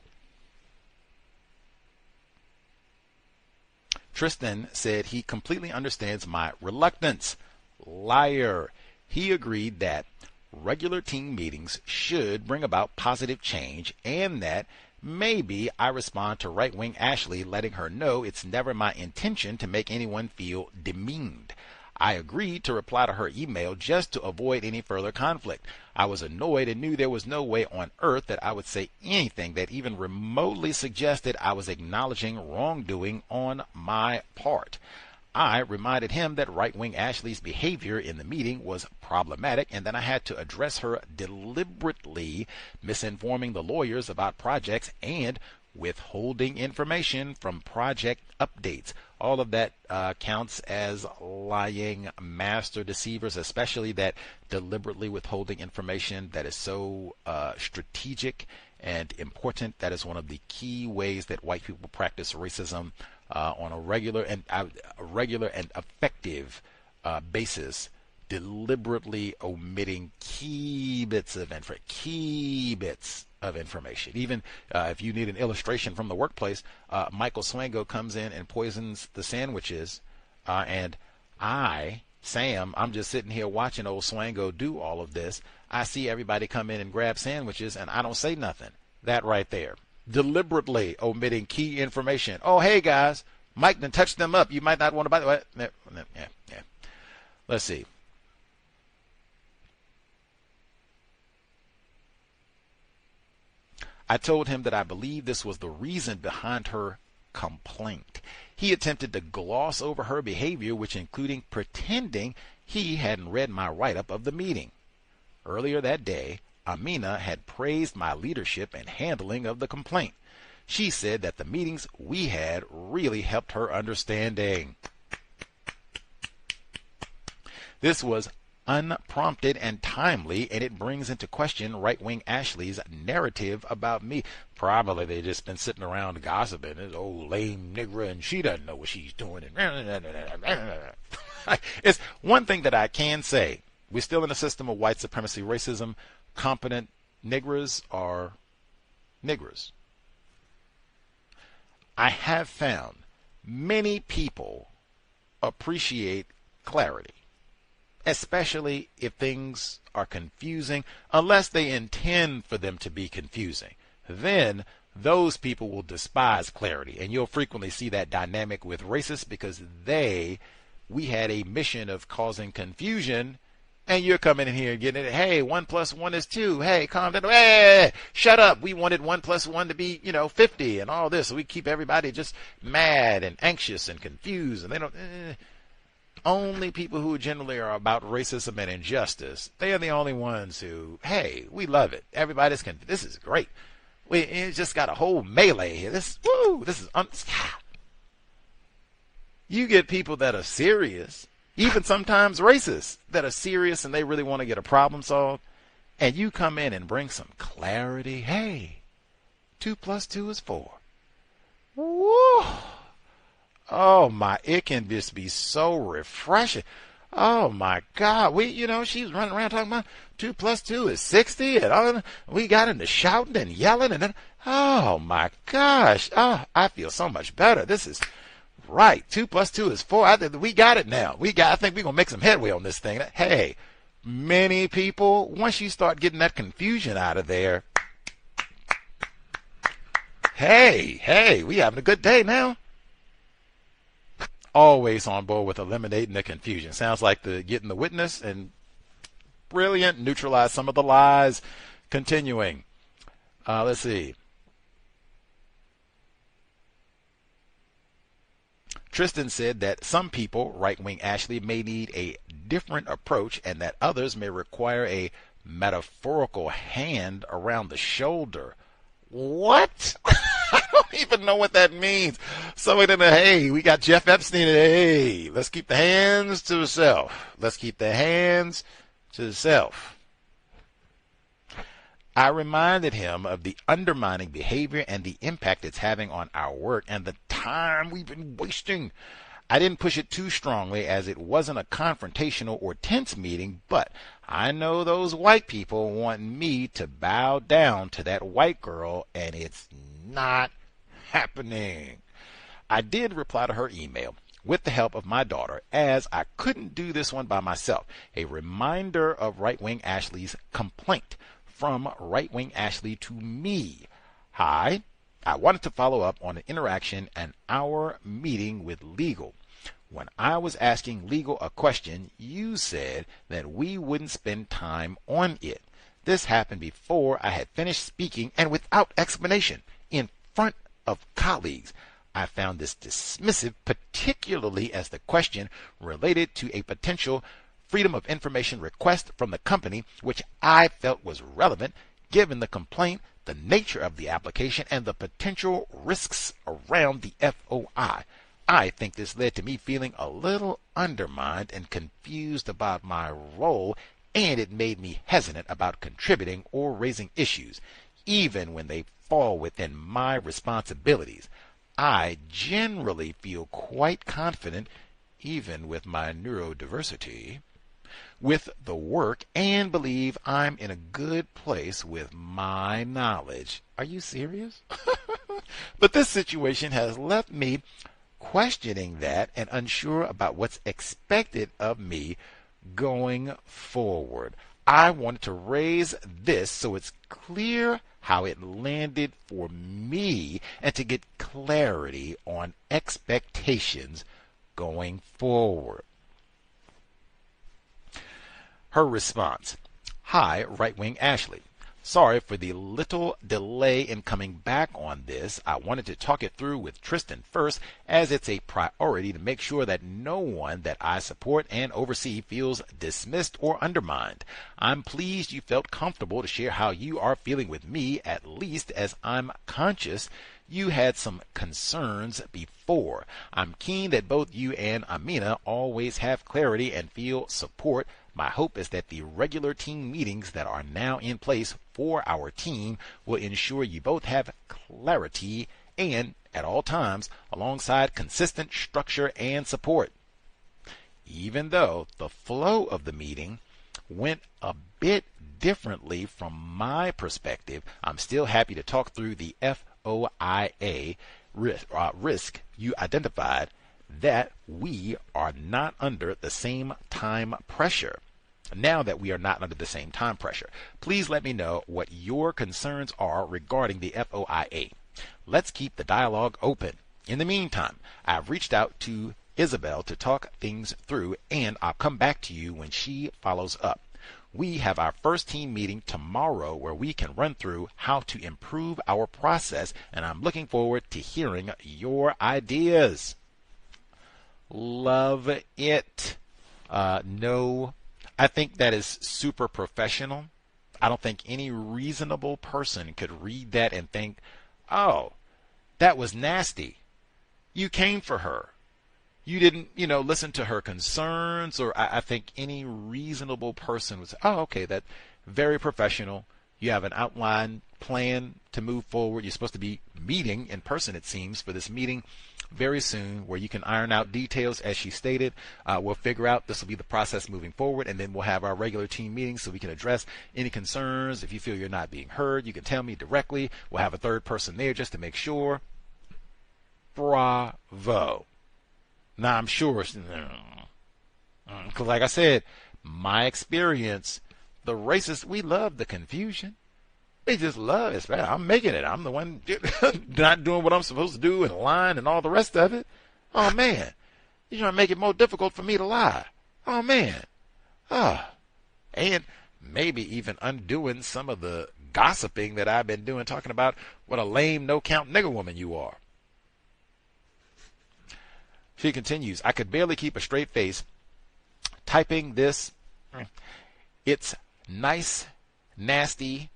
Tristan said he completely understands my reluctance. Liar. He agreed that regular team meetings should bring about positive change and that maybe I respond to right-wing Ashley letting her know it's never my intention to make anyone feel demeaned. I agreed to reply to her email just to avoid any further conflict. I was annoyed and knew there was no way on earth that I would say anything that even remotely suggested I was acknowledging wrongdoing on my part. I reminded him that right-wing Ashley's behavior in the meeting was problematic and that I had to address her deliberately misinforming the lawyers about projects and withholding information from project updates. All of that counts as lying master deceivers, especially that deliberately withholding information that is so strategic and important. That is one of the key ways that white people practice racism on a regular and effective basis, deliberately omitting key bits of information. Even if you need an illustration from the workplace, Michael Swango comes in and poisons the sandwiches, and Sam, I'm just sitting here watching old Swango do all of this. I see everybody come in and grab sandwiches, and I don't say nothing. That right there. Deliberately omitting key information. Oh, hey, guys, Mike done touched them up. You might not want to buy the... Yeah. Let's see. I told him that I believe this was the reason behind her complaint. He attempted to gloss over her behavior, which including pretending he hadn't read my write-up of the meeting. Earlier that day, Amina had praised my leadership and handling of the complaint. She said that the meetings we had really helped her understanding. This was unprompted and timely, and it brings into question right-wing Ashley's narrative about me. Probably they just been sitting around gossiping. This old lame nigger, and she doesn't know what she's doing. It's one thing that I can say. We're still in a system of white supremacy racism. Competent niggers are niggers. I have found many people appreciate clarity, especially if things are confusing, unless they intend for them to be confusing. Then those people will despise clarity, and you'll frequently see that dynamic with racists because we had a mission of causing confusion, and you're coming in here and getting it. Hey, 1 + 1 is 2. Hey, calm down. Hey, shut up. We wanted 1 + 1 to be, 50 and all this. So we keep everybody just mad and anxious and confused, and they don't. Only people who generally are about racism and injustice, they are the only ones who, hey, we love it. Everybody's this is great. We just got a whole melee here. This is you get people that are serious, even sometimes racist, that are serious and they really want to get a problem solved, and you come in and bring some clarity. Hey, 2 + 2 is 4. Woo! Oh my, it can just be so refreshing. Oh my God, she was running around talking about 2 + 2 is 60, and all, we got into shouting and yelling, and then, oh my gosh, I feel so much better. This is right. 2 + 2 is 4. We got it now. I think we're gonna make some headway on this thing. Hey, many people, once you start getting that confusion out of there, hey, we having a good day now. Always on board with eliminating the confusion. Sounds like getting the witness, and brilliant. Neutralize some of the lies. Continuing. Let's see. Tristan said that some people, right-wing Ashley, may need a different approach and that others may require a metaphorical hand around the shoulder. What? I don't even know what that means. So hey, we got Jeff Epstein. Hey, let's keep the hands to the self. Let's keep the hands to the self. I reminded him of the undermining behavior and the impact it's having on our work and the time we've been wasting. I didn't push it too strongly as it wasn't a confrontational or tense meeting, but I know those white people want me to bow down to that white girl, and it's not happening. I did reply to her email with the help of my daughter, as I couldn't do this one by myself. A reminder of right-wing Ashley's complaint from right-wing Ashley to me. Hi, I wanted to follow up on an interaction and our meeting with legal. When I was asking legal a question, you said that we wouldn't spend time on it. This happened before I had finished speaking and without explanation in front of colleagues. I found this dismissive, particularly as the question related to a potential Freedom of Information request from the company, which I felt was relevant given the complaint, the nature of the application, and the potential risks around the FOI. I think this led to me feeling a little undermined and confused about my role, and it made me hesitant about contributing or raising issues, even when they fall within my responsibilities. I generally feel quite confident, even with my neurodiversity, with the work, and believe I'm in a good place with my knowledge. Are you serious? But this situation has left me questioning that and unsure about what's expected of me going forward. I wanted to raise this so it's clear how it landed for me and to get clarity on expectations going forward. Her response. Hi, right-wing Ashley. Sorry for the little delay in coming back on this. I wanted to talk it through with Tristan first, as it's a priority to make sure that no one that I support and oversee feels dismissed or undermined. I'm pleased you felt comfortable to share how you are feeling with me, at least as I'm conscious you had some concerns before. I'm keen that both you and Amina always have clarity and feel support. My hope is that the regular team meetings that are now in place for our team will ensure you both have clarity and, at all times, alongside consistent structure and support. Even though the flow of the meeting went a bit differently from my perspective, I'm still happy to talk through the FOIA risk you identified, that we are not under the same time pressure. Now that we are not under the same time pressure, please let me know what your concerns are regarding the FOIA. Let's keep the dialogue open. In the meantime, I've reached out to Isabel to talk things through, and I'll come back to you when she follows up. We have our first team meeting tomorrow where we can run through how to improve our process, and I'm looking forward to hearing your ideas. Love it. No, I think that is super professional. I don't think any reasonable person could read that and think, oh, that was nasty. You came for her. You didn't, listen to her concerns, or I think any reasonable person would say, oh, okay, that's very professional. You have an outline plan to move forward. You're supposed to be meeting in person, it seems, for this meeting very soon, where you can iron out details as she stated. We'll figure out this will be the process moving forward, and then we'll have our regular team meetings so we can address any concerns. If you feel you're not being heard, you can tell me directly. We'll have a third person there just to make sure. Bravo. Now, I'm sure, because like I said, my experience, the racists, we love the confusion. They just love it. I'm making it. I'm the one not doing what I'm supposed to do and lying and all the rest of it. Oh, man. You're trying to make it more difficult for me to lie. Oh, man. And maybe even undoing some of the gossiping that I've been doing, talking about what a lame, no-count nigger woman you are. She continues, I could barely keep a straight face typing this. It's nice, nasty,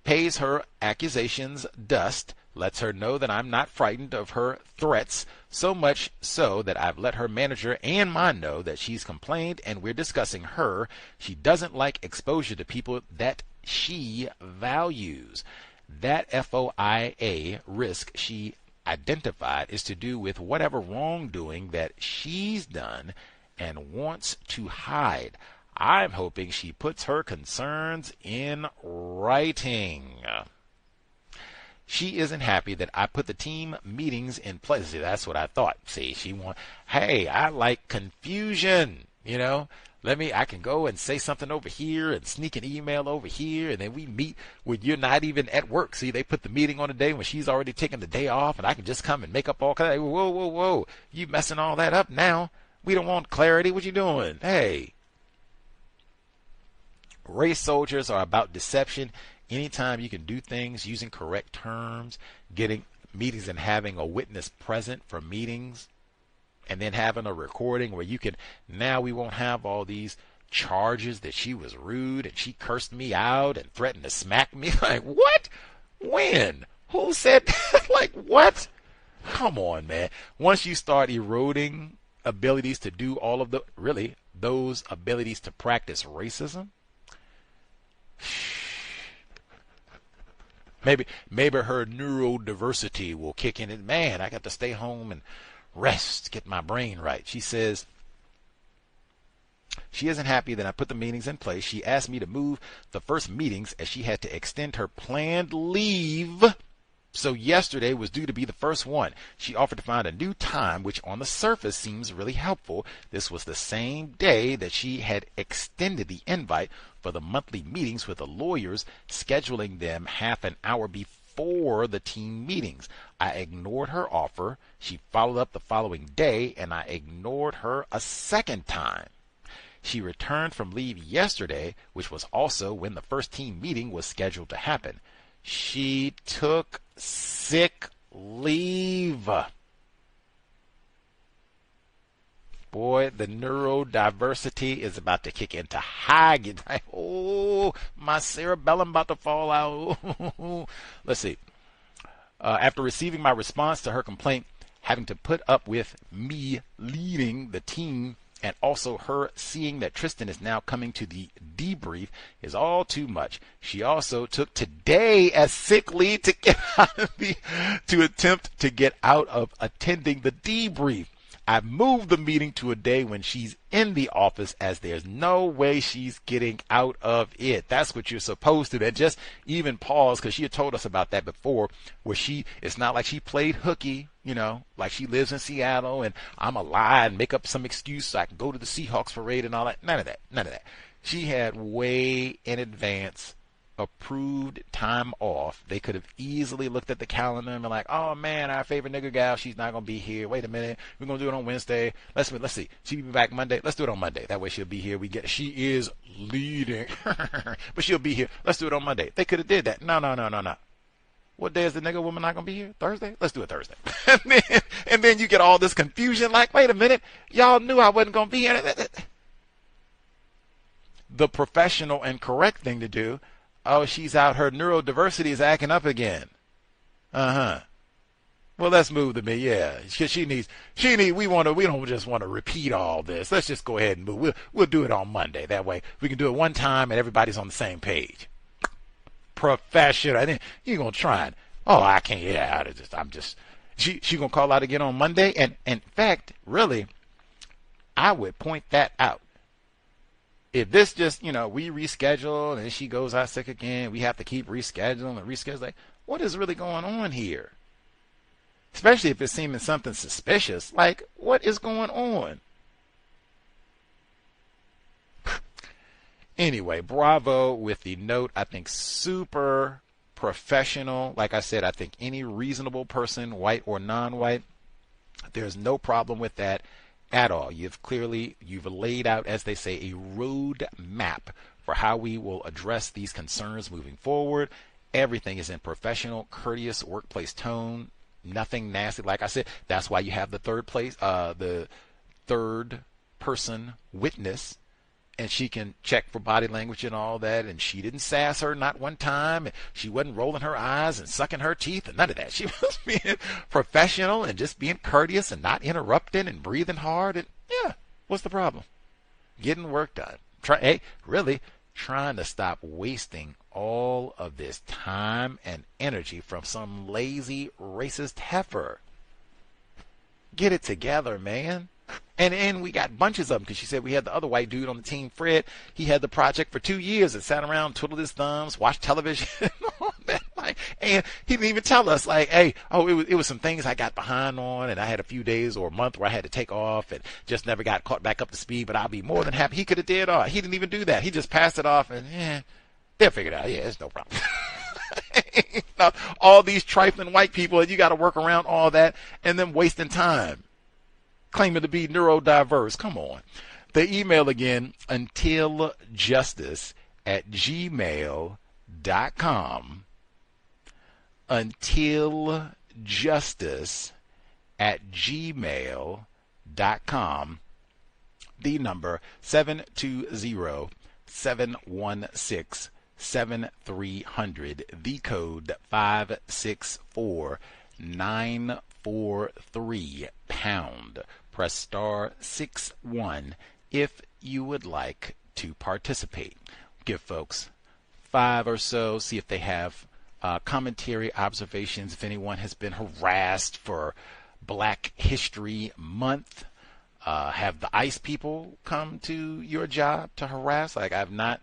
pays her accusations dust, lets her know that I'm not frightened of her threats, so much so that I've let her manager and mine know that she's complained and we're discussing her. She doesn't like exposure to people that she values. That FOIA risk she identified is to do with whatever wrongdoing that she's done and wants to hide. I'm hoping she puts her concerns in writing. She isn't happy that I put the team meetings in place. See, that's what I thought. See, hey, I like confusion, I can go and say something over here and sneak an email over here, and then we meet when you're not even at work. See, they put the meeting on a day when she's already taken the day off, and I can just come and make up all kinds of, whoa, you messing all that up now. We don't want clarity. What you doing? Hey. Race soldiers are about deception. Anytime you can do things using correct terms, getting meetings and having a witness present for meetings, and then having a recording where you can, now we won't have all these charges that she was rude and she cursed me out and threatened to smack me. Like, what? When? Who said that? Like, what? Come on, man. Once you start eroding abilities to do all of those abilities to practice racism, maybe her neurodiversity will kick in, and man, I got to stay home and rest, get my brain right. She says she isn't happy that I put the meetings in place. She asked me to move the first meetings as she had to extend her planned leave. So yesterday was due to be the first one. She offered to find a new time, which on the surface seems really helpful. This was the same day that she had extended the invite for the monthly meetings with the lawyers, scheduling them half an hour before the team meetings. I ignored her offer. She followed up the following day, and I ignored her a second time. She returned from leave yesterday, which was also when the first team meeting was scheduled to happen. She took sick leave. Boy, the neurodiversity is about to kick into high. Oh, my cerebellum about to fall out. Let's see. After receiving my response to her complaint, having to put up with me leading the team And also her seeing that Tristan is now coming to the debrief is all too much. She also took today as sick leave to get out of to attempt to get out of attending the debrief. I moved the meeting to a day when she's in the office, as there's no way she's getting out of it. That's what you're supposed to do. And just even pause, because she had told us about that before, where it's not like she played hooky, like she lives in Seattle and I'm a lie and make up some excuse so I can go to the Seahawks parade and all that. None of that. She had way in advance approved time off. They could have easily looked at the calendar and been like, oh man, our favorite nigger gal, she's not going to be here. Wait a minute. We're going to do it on Wednesday. Let's see. She'll be back Monday. Let's do it on Monday. That way she'll be here. She is leading, but she'll be here. Let's do it on Monday. They could have did that. No. What day is the nigger woman not going to be here? Thursday? Let's do it Thursday. and then you get all this confusion like, wait a minute. Y'all knew I wasn't going to be here. The professional and correct thing to do, oh, she's out. Her neurodiversity is acting up again. Well, let's move the meeting. Yeah, she needs. We don't just want to repeat all this. Let's just go ahead and move. We'll do it on Monday. That way we can do it one time and everybody's on the same page. Professional. And then you're gonna try it. Oh, I can't. Yeah, I'm just. She gonna call out again on Monday. And in fact, really, I would point that out. If this just, we reschedule and then she goes out sick again, we have to keep rescheduling and reschedule. Like, what is really going on here? Especially if it's seeming something suspicious. Like, what is going on? Anyway, bravo with the note. I think super professional. Like I said, I think any reasonable person, white or non-white, there's no problem with that at all. You've laid out, as they say, a road map for how we will address these concerns moving forward. Everything is in professional, courteous workplace tone. Nothing nasty. Like I said, that's why you have the third person witness, and she can check for body language and all that. And she didn't sass her not one time. And she wasn't rolling her eyes and sucking her teeth and none of that. She was being professional and just being courteous and not interrupting and breathing hard. And yeah, what's the problem? Getting work done. Really trying to stop wasting all of this time and energy from some lazy racist heifer. Get it together, man. And we got bunches of them, because she said we had the other white dude on the team, Fred. He had the project for 2 years and sat around, twiddled his thumbs, watched television, and all that. And he didn't even tell us, it was some things I got behind on, and I had a few days or a month where I had to take off and just never got caught back up to speed, but I'll be more than happy. He could have did all. He didn't even do that. He just passed it off, and they'll figure it out. Yeah, it's no problem. All these trifling white people, and you got to work around all that, and then wasting time claiming to be neurodiverse. Come on. The email again, untiljustice@gmail.com. untiljustice@gmail.com. The number 720-716-7300. The code 564-943#. Press star 61 if you would like to participate. Give folks 5 or so, see if they have commentary, observations, if anyone has been harassed for Black History Month. Have the ICE people come to your job to harass? Like, I've not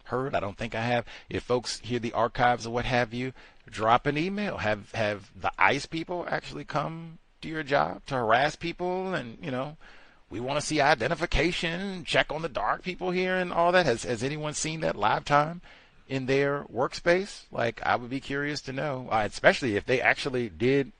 heard. I don't think I have. If folks hear the archives or what have you, drop an email. Have the ICE people actually come to your job to harass people? And we want to see identification, check on the dark people here and all that. Has anyone seen that live time in their workspace? Like, I would be curious to know, especially if they actually did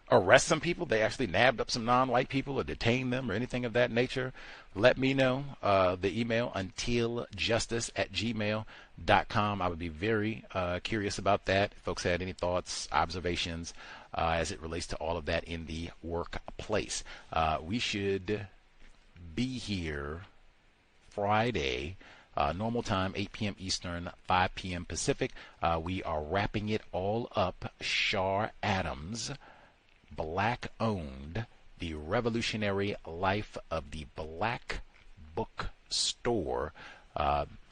arrest some people, they actually nabbed up some non-white people or detained them or anything of that nature. Let me know. The email, untiljustice@gmail.com. I would be very curious about that. If folks had any thoughts, observations as it relates to all of that in the workplace. We should be here Friday, normal time, 8 p.m. Eastern, 5 p.m. Pacific. We are wrapping it all up. Shar Adams, Black-owned The Revolutionary Life of the Black Bookstore.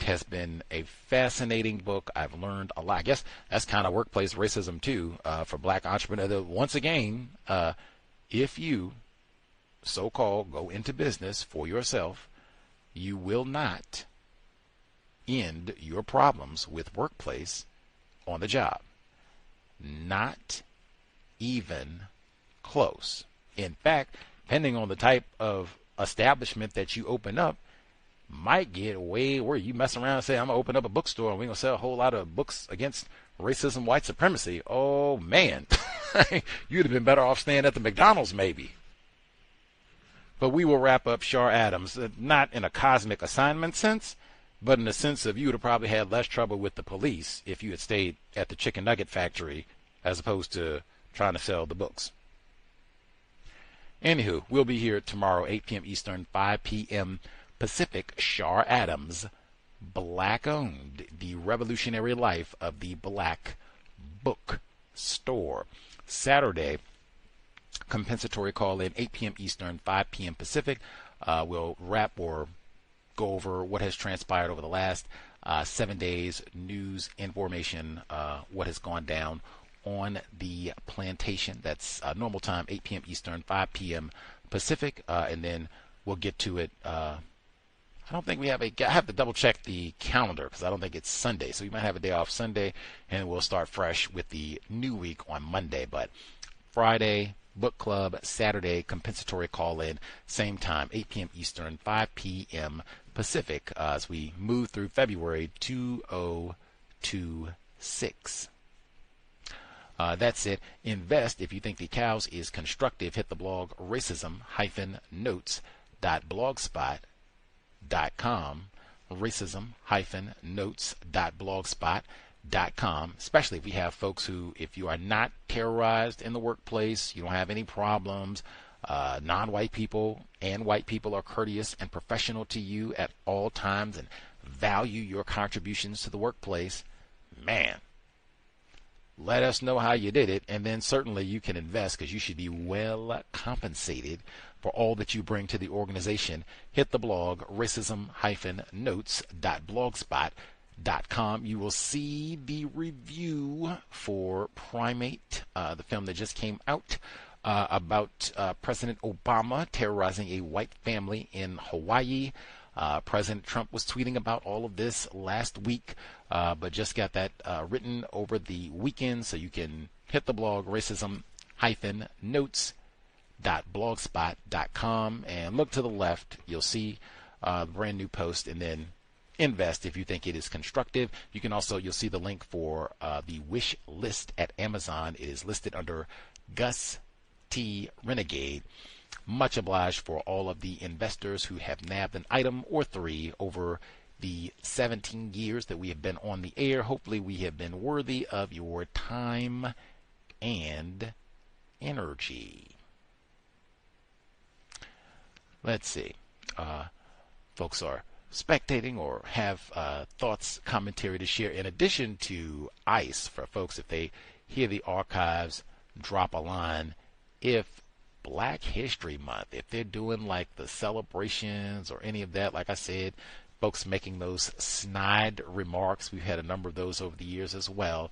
Has been a fascinating book. I've learned a lot. I guess that's kind of workplace racism too, for black entrepreneurs. Once again, if you so-called go into business for yourself, you will not end your problems with workplace on the job. Not even close. In fact, depending on the type of establishment that you open up, might get way where you mess around and say, I'm going to open up a bookstore and we're going to sell a whole lot of books against racism, white supremacy. Oh, man. You'd have been better off staying at the McDonald's maybe. But we will wrap up Shar Adams, not in a cosmic assignment sense, but in the sense of you would have probably had less trouble with the police if you had stayed at the chicken nugget factory as opposed to trying to sell the books. Anywho, we'll be here tomorrow, 8 p.m. Eastern, 5 p.m. Pacific. Shar Adams, Black-owned, The Revolutionary Life of the Black Bookstore. Saturday, compensatory call-in, 8 p.m. Eastern, 5 p.m. Pacific. We'll wrap or go over what has transpired over the last 7 days, news, information, what has gone down on the plantation. That's normal time, 8 p.m. Eastern, 5 p.m. Pacific, and then we'll get to it. I don't think we have I have to double check the calendar because I don't think it's Sunday. So we might have a day off Sunday and we'll start fresh with the new week on Monday. But Friday, book club, Saturday, compensatory call in, same time, 8 p.m. Eastern, 5 p.m. Pacific, as we move through February 2026. That's it. Invest if you think the C.O.W.S is constructive. Hit the blog racism-notes.blogspot.com. racism-notes.blogspot.com, especially if we have folks who, if you are not terrorized in the workplace, you don't have any problems, non-white people and white people are courteous and professional to you at all times and value your contributions to the workplace, man, let us know how you did it, and then certainly you can invest because you should be well compensated for all that you bring to the organization. Hit the blog racism-notes.blogspot.com. You will see the review for Primate, the film that just came out about President Obama terrorizing a white family in Hawaii. President Trump was tweeting about all of this last week, but just got that written over the weekend, so you can hit the blog racism-notes.blogspot.com and look to the left. You'll see the brand new post, and then invest if you think it is constructive. You can also, you'll see the link for the wish list at Amazon. It is listed under Gus T. Renegade. Much obliged for all of the investors who have nabbed an item or three over the 17 years that we have been on the air. Hopefully we have been worthy of your time and energy. Let's see. Folks are spectating or have thoughts, commentary to share in addition to ICE for folks if they hear the archives drop a line. If Black History Month, if they're doing like the celebrations or any of that, like I said, folks making those snide remarks, we've had a number of those over the years as well,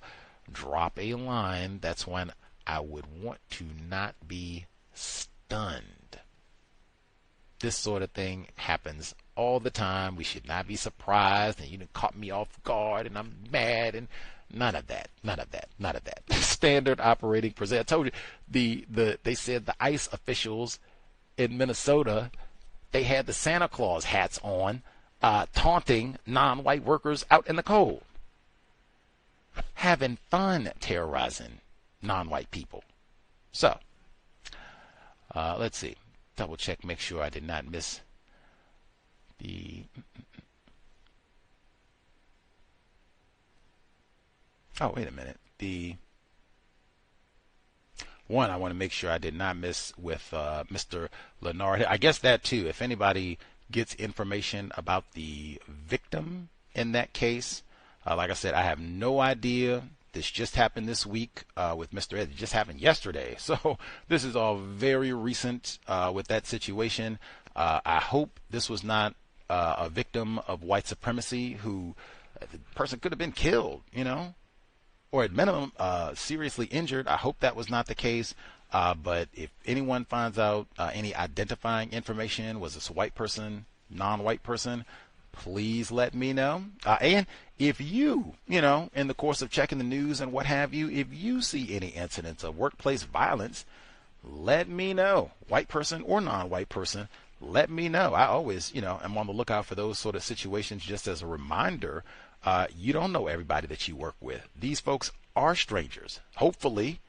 drop a line. That's when I would want to not be stunned. This sort of thing happens all the time. We should not be surprised and you done caught me off guard and I'm mad, and none of that. Standard operating procedure. I told you, they said the ICE officials in Minnesota, they had the Santa Claus hats on, taunting non-white workers out in the cold, having fun terrorizing non-white people. So, let's see. Double check, make sure I did not miss the... Oh, wait a minute. The one I want to make sure I did not miss with Mr. Lenard. I guess that too, if anybody gets information about the victim in that case, like I said, I have no idea This just happened this week with Mr. Ed. It just happened yesterday. So this is all very recent with that situation. I hope this was not a victim of white supremacy who the person could have been killed, or at minimum seriously injured. I hope that was not the case. But if anyone finds out any identifying information, was this a white person, non-white person, please let me know. And if you, in the course of checking the news and what have you, if you see any incidents of workplace violence, let me know. White person or non-white person, let me know. I always, am on the lookout for those sort of situations. Just as a reminder, you don't know everybody that you work with. These folks are strangers. Hopefully,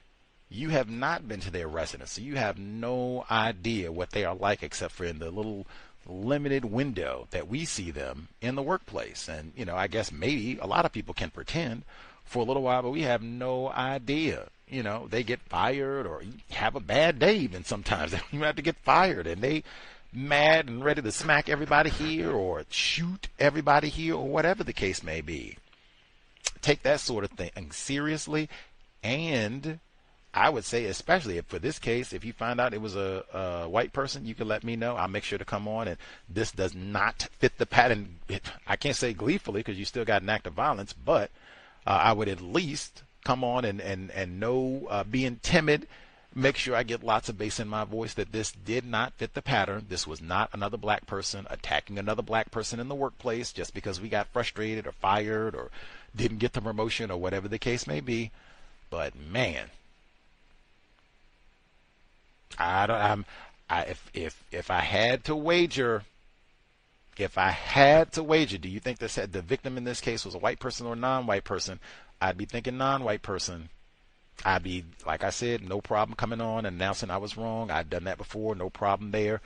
you have not been to their residence, so you have no idea what they are like except for in the little limited window that we see them in the workplace. And, I guess maybe a lot of people can pretend for a little while, but we have no idea. They get fired or have a bad day even sometimes. You have to get fired and they mad and ready to smack everybody here or shoot everybody here or whatever the case may be. Take that sort of thing seriously. And I would say, especially for this case, if you find out it was a white person, you can let me know. I'll make sure to come on. And this does not fit the pattern. I can't say gleefully because you still got an act of violence, but I would at least come on and know, being timid, make sure I get lots of bass in my voice that this did not fit the pattern. This was not another black person attacking another black person in the workplace just because we got frustrated or fired or didn't get the promotion or whatever the case may be. But man, if I had to wager, do you think the victim in this case was a white person or a non-white person? I'd be thinking non-white person. I'd be, like I said, no problem coming on and announcing I was wrong. I've done that before, no problem there.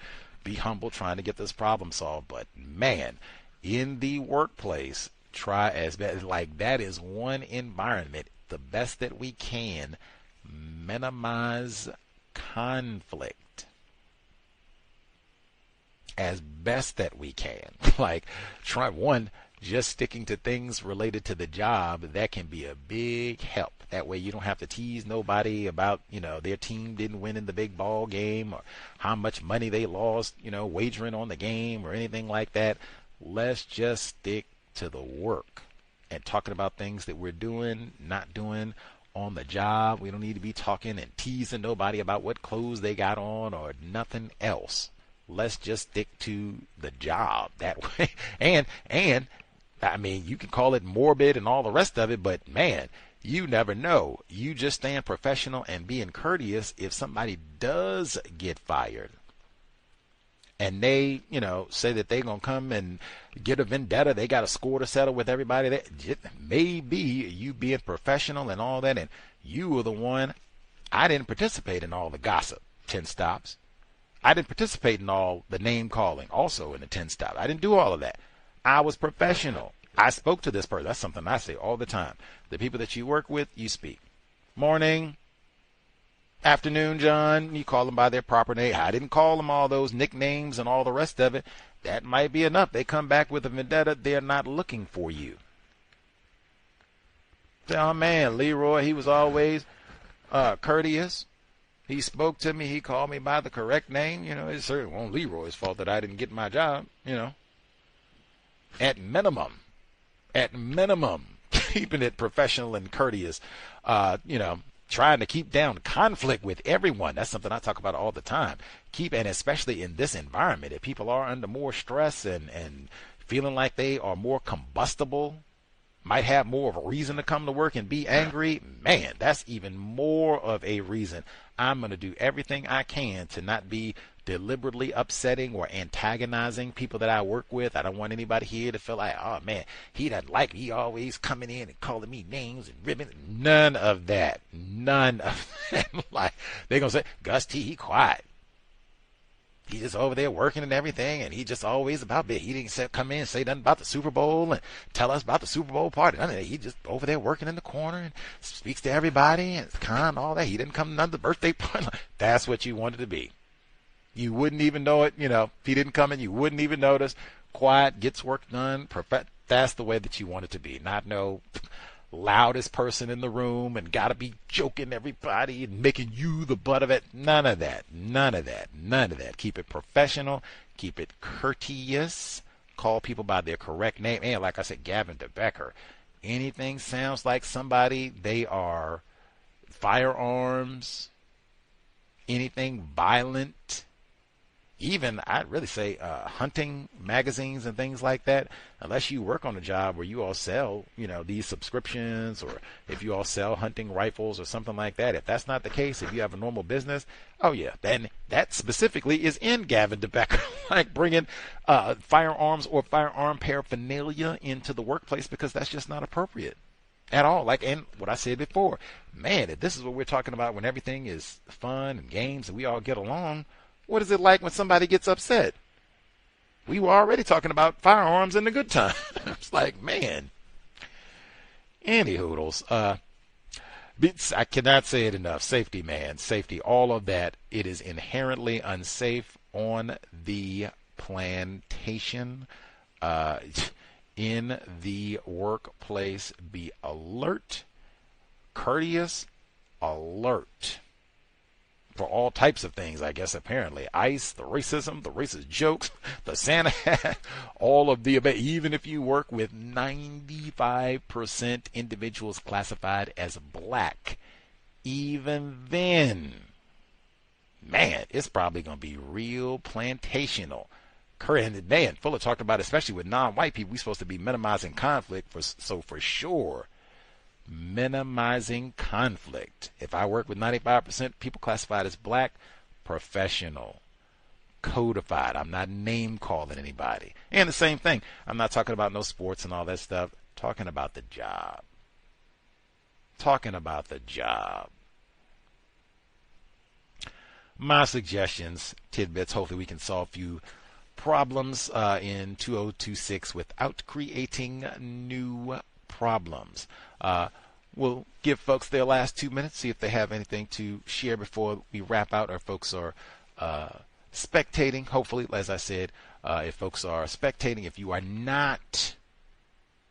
Be humble, trying to get this problem solved. But man, in the workplace, try as best, like that is one environment, the best that we can, minimize conflict as best that we can. Like try one, just sticking to things related to the job, that can be a big help. That way you don't have to tease nobody about, their team didn't win in the big ball game or how much money they lost, wagering on the game or anything like that. Let's just stick to the work and talking about things that we're doing, not doing on the job. We don't need to be talking and teasing nobody about what clothes they got on or nothing else. Let's just stick to the job that way. And I mean, you can call it morbid and all the rest of it, but man, you never know. You just stand professional and being courteous. If somebody does get fired and they, say that they're going to come and get a vendetta, they got a score to settle with everybody, that maybe you being professional and all that, and you were the one. I didn't participate in all the gossip, 10 stops. I didn't participate in all the name calling, also in the 10 stops. I didn't do all of that. I was professional. I spoke to this person. That's something I say all the time. The people that you work with, you speak. Morning, afternoon, John. You call them by their proper name. I didn't call them all those nicknames and all the rest of it. That might be enough. They come back with a vendetta. They're not looking for you. Oh, man, Leroy, he was always courteous. He spoke to me. He called me by the correct name. It certainly wasn't Leroy's fault that I didn't get my job, At minimum, keeping it professional and courteous, trying to keep down conflict with everyone. That's something I talk about all the time. And especially in this environment, if people are under more stress and feeling like they are more combustible, might have more of a reason to come to work and be angry, man, that's even more of a reason. I'm going to do everything I can to not be deliberately upsetting or antagonizing people that I work with. I don't want anybody here to feel like, oh man, he doesn't like me, always coming in and calling me names and ribbons. None of that. Like, they're going to say, Gus T, he quiet. He just over there working and everything, and he just always about big. He didn't come in and say nothing about the Super Bowl and tell us about the Super Bowl party. None of that. He just over there working in the corner and speaks to everybody and kind and all that. He didn't come to none of the birthday party. That's what you wanted to be. You wouldn't even know it. If he didn't come in, you wouldn't even notice. Quiet, gets work done. Perfect. That's the way that you want it to be. Not no loudest person in the room and got to be joking everybody and making you the butt of it. None of that. None of that. None of that. Keep it professional. Keep it courteous. Call people by their correct name. And like I said, Gavin DeBecker, anything sounds like somebody, they are firearms, anything violent, even I'd really say hunting magazines and things like that, unless you work on a job where you all sell, these subscriptions, or if you all sell hunting rifles or something like that. If that's not the case, if you have a normal business, oh yeah, then that specifically is in Gavin DeBecker, like bringing firearms or firearm paraphernalia into the workplace, because that's just not appropriate at all. And what I said before, man, if this is what we're talking about when everything is fun and games and we all get along, what is it like when somebody gets upset? We were already talking about firearms in the good time. It's like, man. Any hoodles. I cannot say it enough. Safety, man. Safety. All of that. It is inherently unsafe on the plantation. In the workplace, be alert, courteous, alert. For all types of things, I guess, apparently. ICE, the racism, the racist jokes, the Santa hat, all of the above. Even if you work with 95% individuals classified as black, even then, man, it's probably going to be real plantational. And man, Fuller talked about, especially with non-white people, we're supposed to be minimizing conflict. So for sure, minimizing conflict. If I work with 95% people classified as black, professional, codified. I'm not name calling anybody. And the same thing, I'm not talking about no sports and all that stuff. Talking about the job. Talking about the job. My suggestions, tidbits, hopefully we can solve a few problems in 2026 without creating new problems. We'll give folks their last 2 minutes, see if they have anything to share before we wrap out. Or folks are spectating, hopefully, as I said, if folks are spectating, if you are not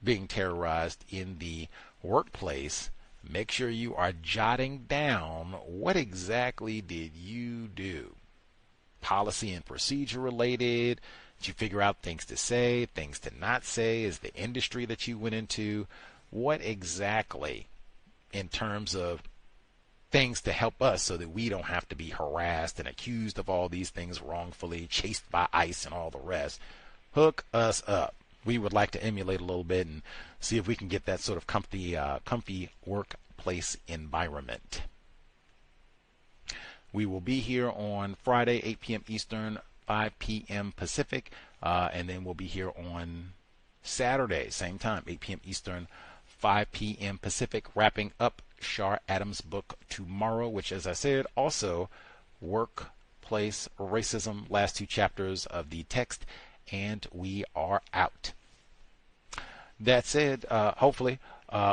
being terrorized in the workplace, make sure you are jotting down what exactly did you do. Policy and procedure related. Did you figure out things to say, things to not say? Is the industry that you went into? What exactly, in terms of things to help us so that we don't have to be harassed and accused of all these things wrongfully, chased by ICE and all the rest? Hook us up. We would like to emulate a little bit and see if we can get that sort of comfy workplace environment. We will be here on Friday, 8 p.m. Eastern, 5 p.m. Pacific, and then we'll be here on Saturday, same time, 8 p.m. Eastern, 5 p.m. Pacific, wrapping up Shar Adams' book tomorrow, which, as I said, also Workplace Racism, last 2 chapters of the text, and we are out. That said, hopefully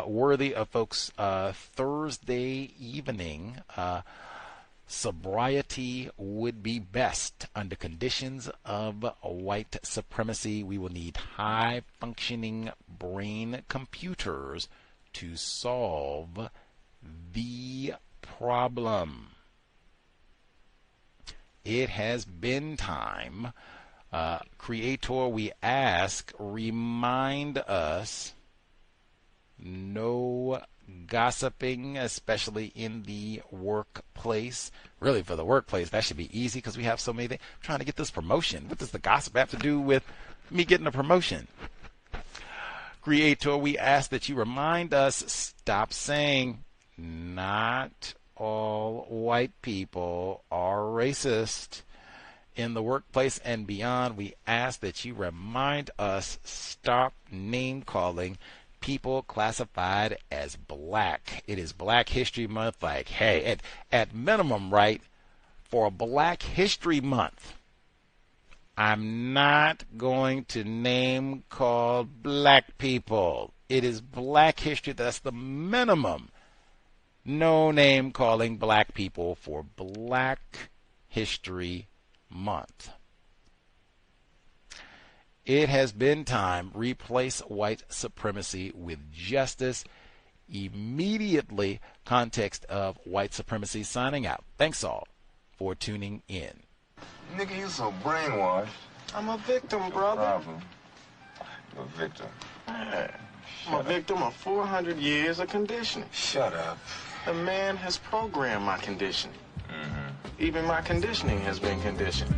worthy of folks' Thursday evening. Sobriety would be best under conditions of white supremacy. We will need high-functioning brain computers to solve the problem. It has been time. Creator, we ask, remind us, no gossiping, especially in the workplace. Really, for the workplace, that should be easy because we have so many things. I'm trying to get this promotion. What does the gossip have to do with me getting a promotion? Creator, we ask that you remind us, stop saying, not all white people are racist. In the workplace and beyond, we ask that you remind us, stop name-calling people classified as black. It is Black History Month. Like, hey, at minimum, right, for Black History Month, I'm not going to name call black people. It is Black History. That's the minimum. No name calling black people for Black History Month. It has been time. Replace white supremacy with justice. immediately. Context of White Supremacy signing out. Thanks all for tuning in. Nigga, you so brainwashed. I'm a victim, brother. No problem. You're a victim. Hey, I'm a victim of 400 years of conditioning. Shut up. The man has programmed my conditioning. Even my conditioning has been conditioned.